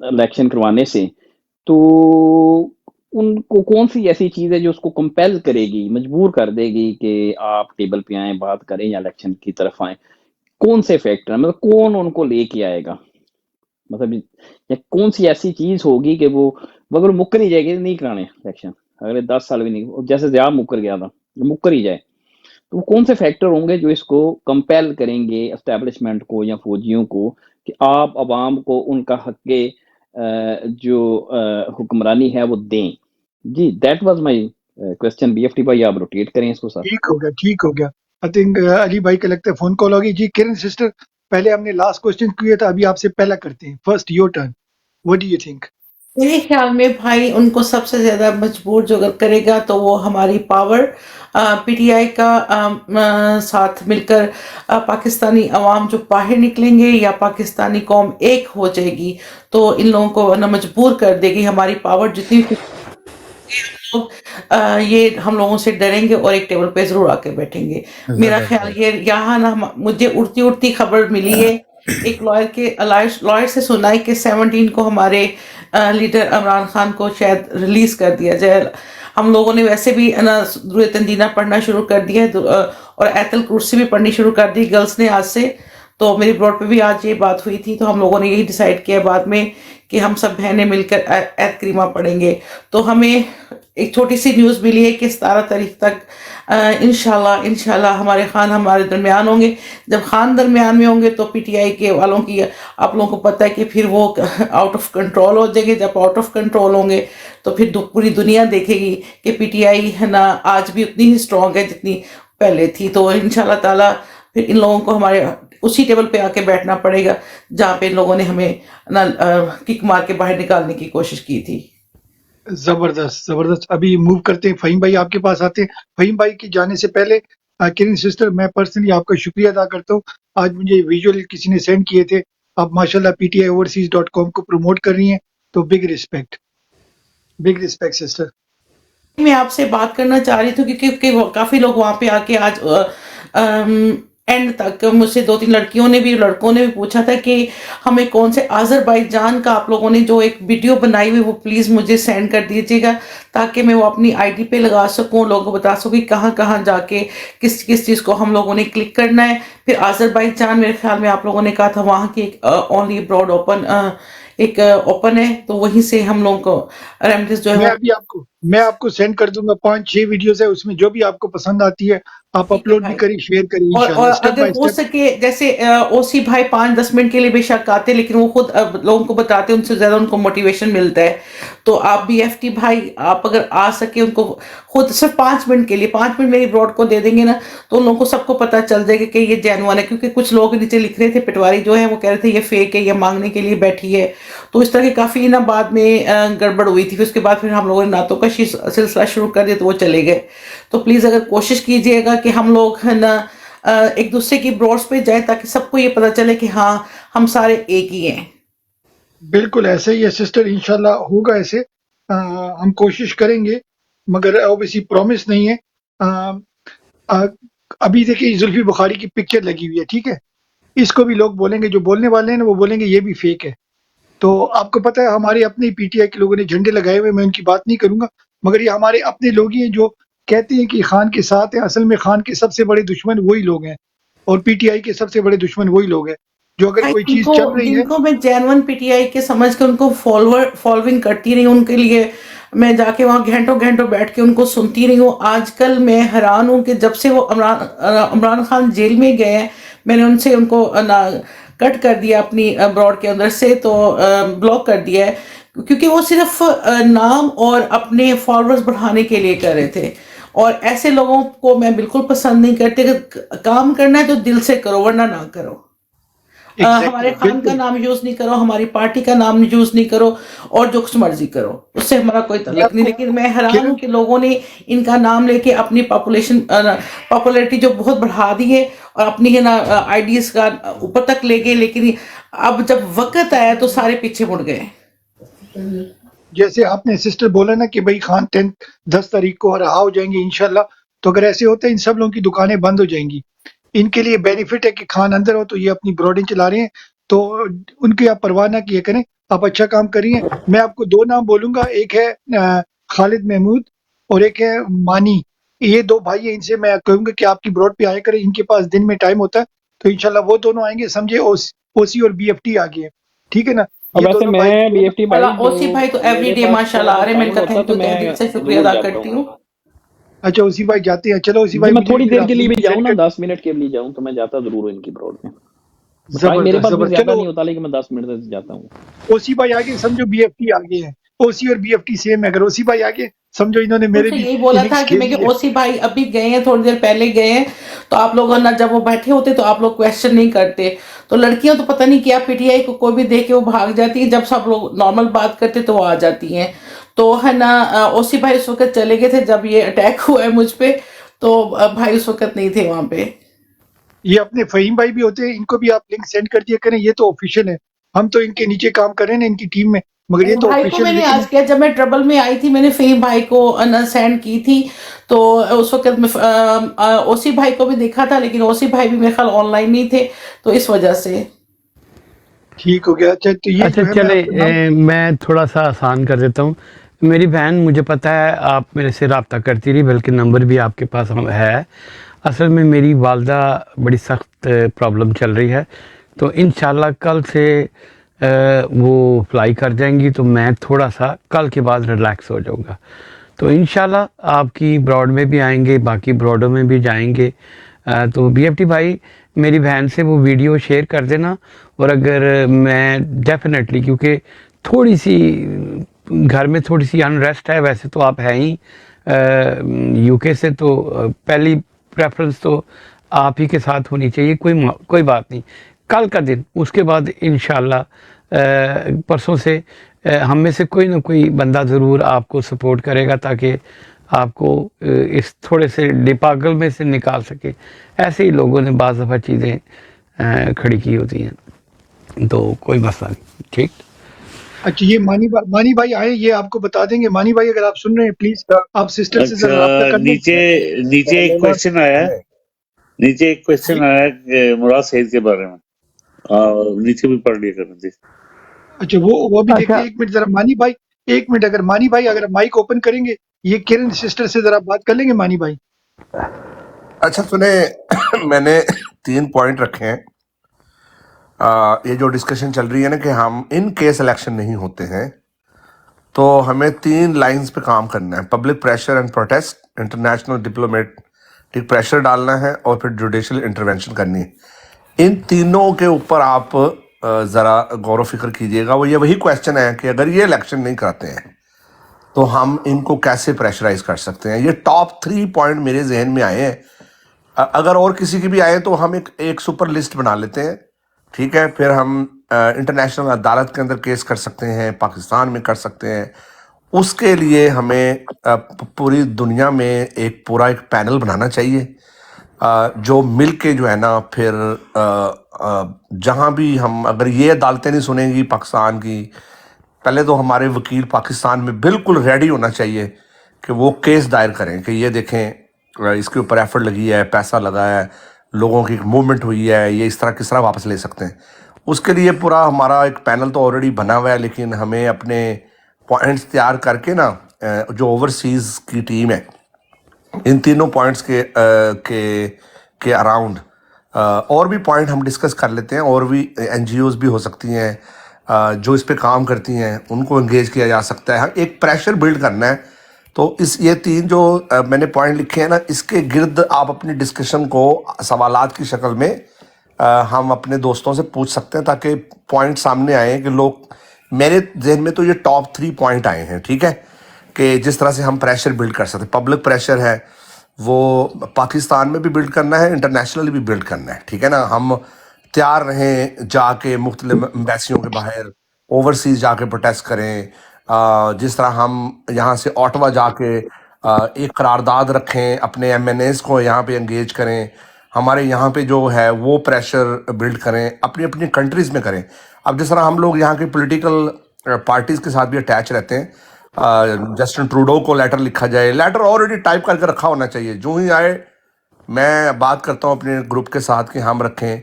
الیکشن کروانے سے، تو ان کو کون سی ایسی چیز ہے جو اس کو کمپیل کرے گی، مجبور کر دے گی کہ آپ ٹیبل پہ آئیں، بات کریں یا الیکشن کی طرف آئیں؟ کون سے فیکٹر ہیں، مطلب کون ان کو لے کے آئے گا؟ مطلب یا کون سی ایسی چیز ہوگی کہ وہ اگر مکر ہی جائے گی نہیں کرانے الیکشن، اگلے 10 سال بھی نہیں، جیسے ضیاء مکر گیا تھا، مکر ہی جائے، تو وہ کون سے فیکٹر ہوں گے جو اس کو کمپیل کریں گے اسٹیبلشمنٹ کو یا فوجیوں کو کہ آپ عوام کو ان کا حق جو حکمرانی ہے وہ دیں؟ جی that was my question. B F T بھائی آپ روٹیٹ کریں اس کو ساتھ. ٹھیک ہو گیا ٹھیک ہو گیا. آئی تھنک علی بھائی کا لگتا ہے فون کال ہوگی. جی کرن سسٹر پہلے ہم نے لاسٹ کوسچن کیا تھا، ابھی آپ سے پہلا کرتے ہیں. First your turn. What do you think? میرے خیال میں بھائی ان کو سب سے زیادہ مجبور جو اگر کرے گا تو وہ ہماری پاور پی ٹی آئی کا ساتھ مل کر پاکستانی عوام جو باہر نکلیں گے یا پاکستانی قوم ایک ہو جائے گی تو ان لوگوں کو نہ مجبور کر دے گی. ہماری پاور جتنی لوگ یہ ہم لوگوں سے ڈریں گے اور ایک ٹیبل پہ ضرور آ کے بیٹھیں گے. میرا خیال زبردست. یہ یہاں نا مجھے اڑتی خبر ملی ہے ایک لائر سے سنا ہے کہ 17 کو ہمارے لیڈر عمران خان کو شاید ریلیز کر دیا جائے. ہم لوگوں نے ویسے بھی درود تنزیلہ پڑھنا شروع کر دیا ہے اور ایت الکرسی بھی پڑھنی شروع کر دی گرلز نے آج سے. تو میری بروڈ پہ بھی آج یہ بات ہوئی تھی، تو ہم لوگوں نے یہی ڈیسائیڈ کیا بعد میں کہ ہم سب بہنیں مل کر ایت کریمہ پڑھیں گے. تو ہمیں ایک چھوٹی سی نیوز ملی ہے کہ 17 تاریخ تک انشاءاللہ ہمارے خان ہمارے درمیان ہوں گے. جب خان درمیان میں ہوں گے تو پی ٹی آئی کے والوں کی آپ لوگوں کو پتہ ہے کہ پھر وہ آؤٹ آف کنٹرول ہو جائیں گے. جب آؤٹ آف کنٹرول ہوں گے تو پھر پوری دنیا دیکھے گی کہ پی ٹی آئی ہے نا آج بھی اتنی ہی اسٹرانگ ہے جتنی پہلے تھی. تو انشاءاللہ تعالیٰ پھر ان لوگوں کو ہمارے اسی ٹیبل پہ آ کے بیٹھنا پڑے گا جہاں پہ ان لوگوں نے ہمیں کک مار کے باہر نکالنے کی کوشش کی تھی. زبردست زبردست. ابھی موو کرتے ہیں، فہیم بھائی آپ کے پاس آتے ہیں. فہیم بھائی کی جانے سے پہلے किरण सिस्टर, मैं पर्सनली आपका शुक्रिया अदा करता हूँ. आज मुझे विजुअल किसी ने सेंड किए थे, आप माशाल्लाह ptioverseas.com को प्रमोट कर रही हैं, तो बिग रिस्पेक्ट सिस्टर. मैं आपसे बात करना चाह रही थी क्योंकि काफी लोग वहां पे आके आज एंड तक मुझसे 2-3 लड़कियों ने भी लड़कों ने भी पूछा था कि हमें कौन से आज़रबाईजान का आप लोगों ने जो एक वीडियो बनाई हुई वो प्लीज़ मुझे सेंड कर दीजिएगा ताकि मैं वो अपनी आईडी पे लगा सकूं, लोगों को बता सकूं कि कहाँ कहाँ जाके किस किस चीज़ को हम लोगों ने क्लिक करना है. फिर आज़रबाईजान मेरे ख्याल में आप लोगों ने कहा था वहाँ की एक ओनली ब्रॉड ओपन है, तो वहीं से हम लोगों को रेमडीज जो है मैं आपको सेंड कर दूंगा. 5-6 वीडियोस है, उसमें जो भी आपको पसंद आती है आप ठीक है अपलोड भी भाई. करिए, शेयर करिए और इंशाल्लाह, स्टेप अगर बाय हो स्टेप. सके जैसे ओसी भाई 5-10 मिनट के लिए बेशक आते लेकिन वो खुद लोगों को बताते हैं, उनसे ज्यादा उनको मोटिवेशन मिलता है. तो आप भी एफटी भाई आप अगर आ सके उनको खुद सिर्फ 5 मिनट के लिए 5 मिनट मेरी ब्रॉड को दे देंगे ना तो उन लोगों को सबको पता चल जाएगा कि ये जेन्युइन है. क्योंकि कुछ लोग नीचे लिख रहे थे पटवारी जो है वो कह रहे थे ये फेक है, ये मांगने के लिए बैठी है. तो इस तरह की काफी ना बाद में गड़बड़ हुई थी. फिर उसके बाद फिर हम लोगों ने नातों का सिलसिला शुरू कर दिया तो वो चले गए. तो प्लीज अगर कोशिश कीजिएगा कि हम लोग है ना एक दूसरे की ब्रॉड्स पे जाए ताकि सबको ये पता चले कि हाँ हम सारे एक ही हैं. बिल्कुल ऐसे ही है सिस्टर, इंशाल्लाह होगा ऐसे. हम कोशिश करेंगे मगर ऑब्वियसली प्रॉमिस नहीं है. आ, अभी देखिए जुल्फी बुखारी की पिक्चर लगी हुई है, ठीक है, इसको भी लोग बोलेंगे, जो बोलने वाले हैं ना वो बोलेंगे ये भी फेक है. तो आपको पता है हमारे अपने पीटीआई के लोगों ने झंडे लगाए हुए, मैं उनकी बात नहीं करूंगा, मगर ये हमारे अपने लोग ही हैं जो कहते हैं कि खान के साथ हैं. असल में खान के सबसे बड़े दुश्मन वही लोग हैं और पीटीआई के सबसे बड़े दुश्मन वही लोग हैं. जो अगर कोई चीज चल रही है, जिनको मैं जेन्युइन पीटीआई के समझ के उनको फॉलोइंग करती रही हूँ, उनके लिए मैं जाके वहाँ घंटों घंटों बैठ के उनको सुनती रही हूँ. आजकल मैं हैरान हूँ कि जब से वो इमरान खान जेल में गए हैं मैंने उनसे उनको कट कर दिया अपनी ब्रॉड के अंदर से, तो ब्लॉक कर दिया है क्योंकि वो सिर्फ नाम और अपने फॉलोअर्स बढ़ाने के लिए कर रहे थे. और ऐसे लोगों को मैं बिल्कुल पसंद नहीं करती. अगर काम करना है तो दिल से करो वरना ना करो. हमारे खान का नाम यूज नहीं करो, हमारी पार्टी का नाम यूज नहीं करो और जो कुछ मर्जी करो, उससे हमारा कोई तल्लुक नहीं. लेकिन मैं हैरान हूँ कि लोगों ने इनका नाम लेके अपनी पॉपुलैरिटी जो बहुत बढ़ा दी है और अपनी है ना आईडीज का ऊपर तक ले गए. लेकिन अब जब वक्त आया तो सारे पीछे मुड़ गए. जैसे आपने सिस्टर बोला ना कि भाई खान 10 तारीख को रहा हो जाएंगे इंशाल्लाह, तो अगर ऐसे होता है इन सब लोगों की दुकानें बंद हो जाएंगी. इनके लिए बेनिफिट है कि खान अंदर हो तो ये अपनी ब्रॉडिंग चला रहे हैं, तो उनकी आप परवाह ना किए करें, आप अच्छा काम करिए. मैं आपको 2 नाम बोलूंगा, एक है खालिद महमूद और एक है मानी. ये 2 भाई हैं, इनसे मैं कहूंगा कि आपकी ब्रॉड पे आया करें. इनके पास दिन में टाइम होता है तो इंशाल्लाह वो दोनों आएंगे. समझे, ओसी और बीएफटी आ गए, ठीक है ना. और वैसे मैं बीएफटी भाई ओसी भाई तो एवरीडे माशाल्लाह आ रहे हैं. मैं इनका थैंक यू दिल से शुक्रिया अदा करती हूँ. अच्छा उसी भाई जाते हैं, चलो उसी भाई मैं थोड़ी देर के लिए भी जाऊँ ना, 10 मिनट के लिए जाऊँ तो मैं जाता जरूर हूँ इनकी ब्रॉड में. मेरे पास भी ज्यादा नहीं होता लेकिन मैं 10 मिनट तक जाता हूँ. ओसी भाई आगे समझो बीएफटी आगे हैं, ओसी और बीएफटी सेम है. अगर ओसी भाई आगे समझो इन्होंने मेरे भी यही बोला था कि मैं कि ओसी भाई अभी गए हैं, थोड़ी देर पहले गए हैं, तो आप लोग ना जब वो बैठे होते तो आप लोग क्वेश्चन नहीं करते. तो लड़कियां तो पता नहीं क्या पीटीआई को कोई भी देख के वो भाग जाती है, जब सब लोग नॉर्मल बात करते तो वो आ जाती हैं. तो है ना ओसी भाई उस वक्त चले गए थे जब ये अटैक हुआ है मुझ पे, तो भाई उस वक्त नहीं थे वहां पे. ये अपने फहीम भाई भी होते हैं, इनको भी आप लिंक सेंड कर दिया करें. ये तो ऑफिशियल है, हम तो इनके नीचे काम कर रहे हैं इनकी टीम में, मगर ये तो भाई को मैंने आज किया जब मैं ट्रबल में आई थी, मैंने फहीम भाई को सेंड की थी. तो उस वक्त मैं ओसी भाई को भी देखा था लेकिन ओसी भाई भी मेरे ख्याल ऑनलाइन नहीं थे, तो इस वजह से ठीक हो गया. तो ये अच्छा चले मैं थोड़ा सा आसान कर देता हूँ. मेरी बहन, मुझे पता है आप मेरे से रब्ता करती रही, बल्कि नंबर भी आपके पास है. असल में मेरी वालदा बड़ी सख्त प्रॉब्लम चल रही है, तो इंशाल्लाह कल से वो फ्लाई कर जाएंगी, तो मैं थोड़ा सा कल के बाद रिलैक्स हो जाऊंगा. तो इंशाल्लाह आपकी ब्रॉड में भी आएंगे, बाकी ब्रॉडों में भी जाएंगे. तो बीएफटी भाई मेरी बहन से वो वीडियो शेयर कर देना. और अगर मैं डेफिनेटली, क्योंकि थोड़ी सी घर में थोड़ी सी अनरेस्ट है, वैसे तो आप हैं ही यूके से, तो पहली प्रेफरेंस तो आप ही के साथ होनी चाहिए. कोई बात नहीं, कल का दिन, उसके बाद इंशाल्लाह परसों से हम में से कोई ना कोई बंदा ज़रूर आपको सपोर्ट करेगा ताकि آپ کو اس تھوڑے سے ڈپاگل میں سے نکال سکے. ایسے ہی لوگوں نے بعض دفعہ چیزیں کھڑی کی ہوتی ہیں، تو کوئی مسئلہ نہیں. ٹھیک. اچھا یہ مانی بھائی آئے، یہ آپ کو بتا دیں گے. مانی بھائی اگر آپ سن رہے ہیں پلیز آپ سسٹر سے ذرا رابطہ اچھا، کر لیں. نیچے ایک کوشچن آیا ہے، نیچے ایک کوشچن آیا ہے کہ مراد سعید کے بارے میں، نیچے بھی پڑھ لیا کریں جی. اچھا وہ بھی دیکھتے اچھا، ہیں. ایک منٹ ذرا مانی بھائی، ایک منٹ. اگر مانی بھائی اگر مائک اوپن کریں گے، یہ کرن سسٹر سے ذرا بات کر لیں گے مانی بھائی. اچھا سنیں، میں نے 3 پوائنٹ رکھے ہیں. یہ جو ڈسکشن چل رہی ہے نا کہ ہم ان کیس الیکشن نہیں ہوتے ہیں تو ہمیں 3 لائنز پہ کام کرنا ہے: public pressure and protest, international diplomatic pressure ڈالنا ہے، اور پھر جوڈیشل انٹرونشن کرنی ہے. ان تینوں کے اوپر آپ ذرا غور و فکر کیجئے گا. وہ یہ وہی کویسچن ہے کہ اگر یہ الیکشن نہیں کراتے ہیں تو ہم ان کو کیسے پریشرائز کر سکتے ہیں. یہ ٹاپ 3 پوائنٹ میرے ذہن میں آئے ہیں. اگر اور کسی کی بھی آئے تو ہم ایک سپر لسٹ بنا لیتے ہیں، ٹھیک ہے. پھر ہم انٹرنیشنل عدالت کے اندر کیس کر سکتے ہیں، پاکستان میں کر سکتے ہیں. اس کے لیے ہمیں پوری دنیا میں ایک پینل بنانا چاہیے جو مل کے جو ہے نا پھر جہاں بھی ہم، اگر یہ عدالتیں نہیں سنیں گی پاکستان کی، پہلے تو ہمارے وکیل پاکستان میں بالکل ریڈی ہونا چاہیے کہ وہ کیس دائر کریں کہ یہ دیکھیں اس کے اوپر ایفرٹ لگی ہے، پیسہ لگا ہے، لوگوں کی موومنٹ ہوئی ہے، یہ اس طرح کس طرح واپس لے سکتے ہیں. اس کے لیے پورا ہمارا ایک پینل تو آلریڈی بنا ہوا ہے، لیکن ہمیں اپنے پوائنٹس تیار کر کے نا جو اوورسیز کی ٹیم ہے ان تینوں پوائنٹس کے اراؤنڈ اور بھی پوائنٹ ہم ڈسکس کر لیتے ہیں. اور بھی این جی اوز بھی ہو سکتی ہیں جو اس پہ کام کرتی ہیں، ان کو انگیج کیا جا سکتا ہے. ایک پریشر بلڈ کرنا ہے. تو یہ 3 جو میں نے پوائنٹ لکھے ہیں نا، اس کے گرد آپ اپنی ڈسکشن کو سوالات کی شکل میں ہم اپنے دوستوں سے پوچھ سکتے ہیں تاکہ پوائنٹ سامنے آئیں کہ لوگ، میرے ذہن میں تو یہ ٹاپ 3 پوائنٹ آئے ہیں، ٹھیک ہے، کہ جس طرح سے ہم پریشر بلڈ کر سکتے ہیں. پبلک پریشر ہے وہ پاکستان میں بھی بلڈ کرنا ہے، انٹرنیشنلی بھی بلڈ کرنا ہے، ٹھیک ہے نا. ہم تیار رہیں جا کے مختلف ایمبیسیوں کے باہر اوورسیز جا کے پروٹیسٹ کریں. جس طرح ہم یہاں سے اوٹوا جا کے ایک قرارداد رکھیں، اپنے ایم این ایز کو یہاں پہ انگیج کریں، ہمارے یہاں پہ جو ہے وہ پریشر بلڈ کریں، اپنی اپنی کنٹریز میں کریں. اب جس طرح ہم لوگ یہاں کے پولیٹیکل پارٹیز کے ساتھ بھی اٹیچ رہتے ہیں، جسٹن ٹروڈو کو لیٹر لکھا جائے، لیٹر آلریڈی ٹائپ کر کے رکھا ہونا چاہیے. جو ہی آئے میں بات کرتا ہوں اپنے گروپ کے ساتھ کہ ہم رکھیں،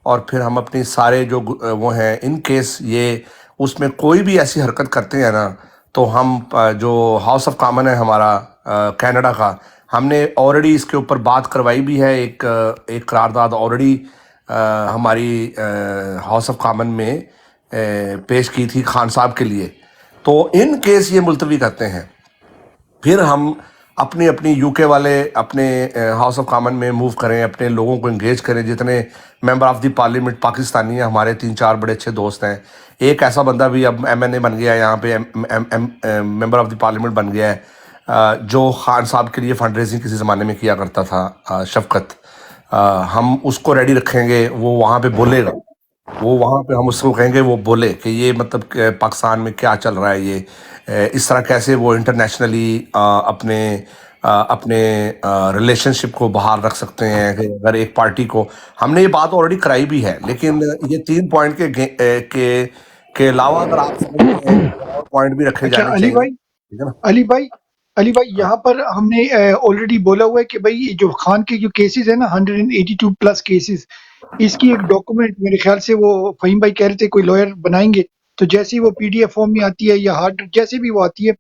اور پھر ہم اپنی سارے جو وہ ہیں، ان کیس یہ اس میں کوئی بھی ایسی حرکت کرتے ہیں نا تو ہم جو ہاؤس آف کامن ہے ہمارا کینیڈا کا، ہم نے آلریڈی اس کے اوپر بات کروائی بھی ہے. ایک قرارداد آلریڈی ہماری ہاؤس آف کامن میں پیش کی تھی خان صاحب کے لیے. تو ان کیس یہ ملتوی کرتے ہیں، پھر ہم اپنی یو کے والے اپنے ہاؤس آف کامن میں موو کریں، اپنے لوگوں کو انگیج کریں. جتنے member of the parliament Pakistani ہیں، ہمارے 3-4 بڑے اچھے دوست ہیں. ایک ایسا بندہ بھی اب ایم این اے بن گیا ہے، یہاں پہ ممبر آف دی پارلیمنٹ بن گیا ہے، جو خان صاحب کے لیے فنڈ ریزنگ کسی زمانے میں کیا کرتا تھا، شفقت. ہم اس کو ریڈی رکھیں گے، وہ وہاں پہ بولے گا، وہ وہاں پہ ہم اس کو کہیں گے وہ بولے کہ یہ مطلب کہ پاکستان میں کیا چل رہا ہے، یہ اس طرح کیسے وہ انٹرنیشنلی اپنے ریلیشن شپ کو بحال رکھ سکتے ہیں. کہ اگر ایک پارٹی کو، ہم نے یہ بات آلریڈی کرائی بھی ہے، لیکن یہ 3 پوائنٹ کے علاوہ اگر آپ سمجھتے ہیں اور پوائنٹ بھی رکھے اچھا جانے علی چاہیے، بھائی، ٹھیک ہے نا. علی بھائی یہاں پر ہم نے آلریڈی بولا ہوا ہے کہ بھائی جو خان کے جو کیسز ہیں نا 182 پلس کیسز، اس کی ایک ڈاکومنٹ میرے خیال سے وہ فہیم بھائی کہہ رہے تھے کوئی لائر بنائیں گے، تو جیسے ہی وہ پی ڈی ایف فارم میں آتی ہے یا ہارڈ جیسے بھی وہ آتی ہے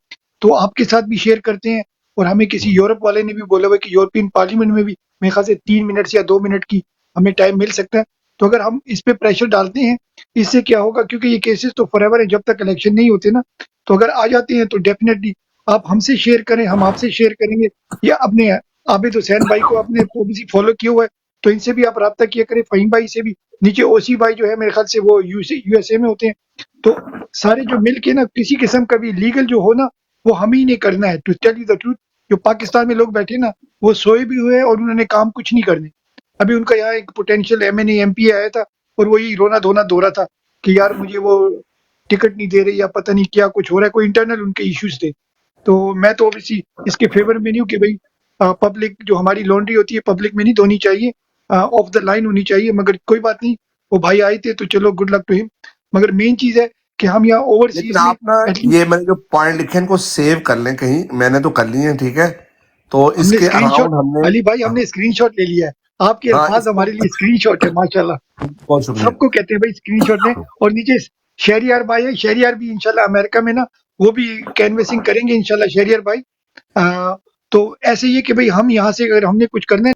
تو آپ کے ساتھ بھی شیئر کرتے ہیں. اور ہمیں کسی یورپ والے نے بھی بولا ہوا ہے کہ یورپین پارلیمنٹ میں بھی میرے خیال سے 3 منٹ یا 2 منٹ کی ہمیں ٹائم مل سکتا ہے. تو اگر ہم اس پہ پریشر ڈالتے ہیں، اس سے کیا ہوگا، کیونکہ یہ کیسز تو فار ایور ہے جب تک الیکشن نہیں ہوتے نا، تو اگر آ جاتے ہیں تو ڈیفینیٹلی آپ ہم سے شیئر کریں، ہم آپ سے شیئر کریں گے، یا اپنے عابد حسین بھائی کو اپنے فالو کیا ہوا ہے تو ان سے بھی آپ رابطہ کیا کریں، فہیم بھائی سے بھی. نیچے او سی بھائی جو ہے میرے خیال سے وہ یو ایس اے میں ہوتے ہیں. تو سارے جو مل کے نا کسی قسم کا بھی لیگل جو ہو نا وہ ہم ہی نے کرنا ہے. To tell you the truth, جو پاکستان میں لوگ بیٹھے نا وہ سوئے بھی ہوئے اور انہوں نے کام کچھ نہیں کرنے. ابھی ان کا یہاں ایک potential M N A M P آیا تھا اور وہی رونا دھونا دو رہا تھا کہ یار مجھے وہ ٹکٹ نہیں دے رہے یا پتہ نہیں کیا کچھ ہو رہا ہے، کوئی انٹرنل ان کے ایشوز تھے. تو میں تو اوبیسلی اس کے فیور میں نہیں ہوں کہ بھائی پبلک جو ہماری لانڈری ہوتی ہے پبلک میں نہیں دھونی چاہیے، آف دا لائن ہونی چاہیے، مگر کوئی بات نہیں، وہ بھائی آئے تھے تو چلو گڈ لک ٹو ہم، مگر مین چیز ہے کہ ہم یہاں اوور لیکن سیز میں آپ نا یہ میں نے جو پوائنٹ لکھے ان کو سیو کر لیں کہیں، میں نے تو کر لی ہیں، ٹھیک ہے، تو ہم اس نے کے اسکرین شاٹ، اراؤنڈ ہم نے علی بھائی ہم نے اسکرین شاٹ لے لیا ہے، آپ کے ہاں الفاظ اس کو ہمارے لیے اسکرین شاٹ ہے ماشاءاللہ، بہت شکریہ. سب کو کہتے ہیں بھائی اسکرین شاٹ لیں، اور نیچے شہریار بھائی ہے، شہریار بھی انشاءاللہ امریکہ میں نا وہ بھی کینویسنگ کریں گے انشاءاللہ شہریار بھائی، تو ایسے یہ کہ بھائی ہم یہاں سے اگر ہم نے کچھ کرنا ہے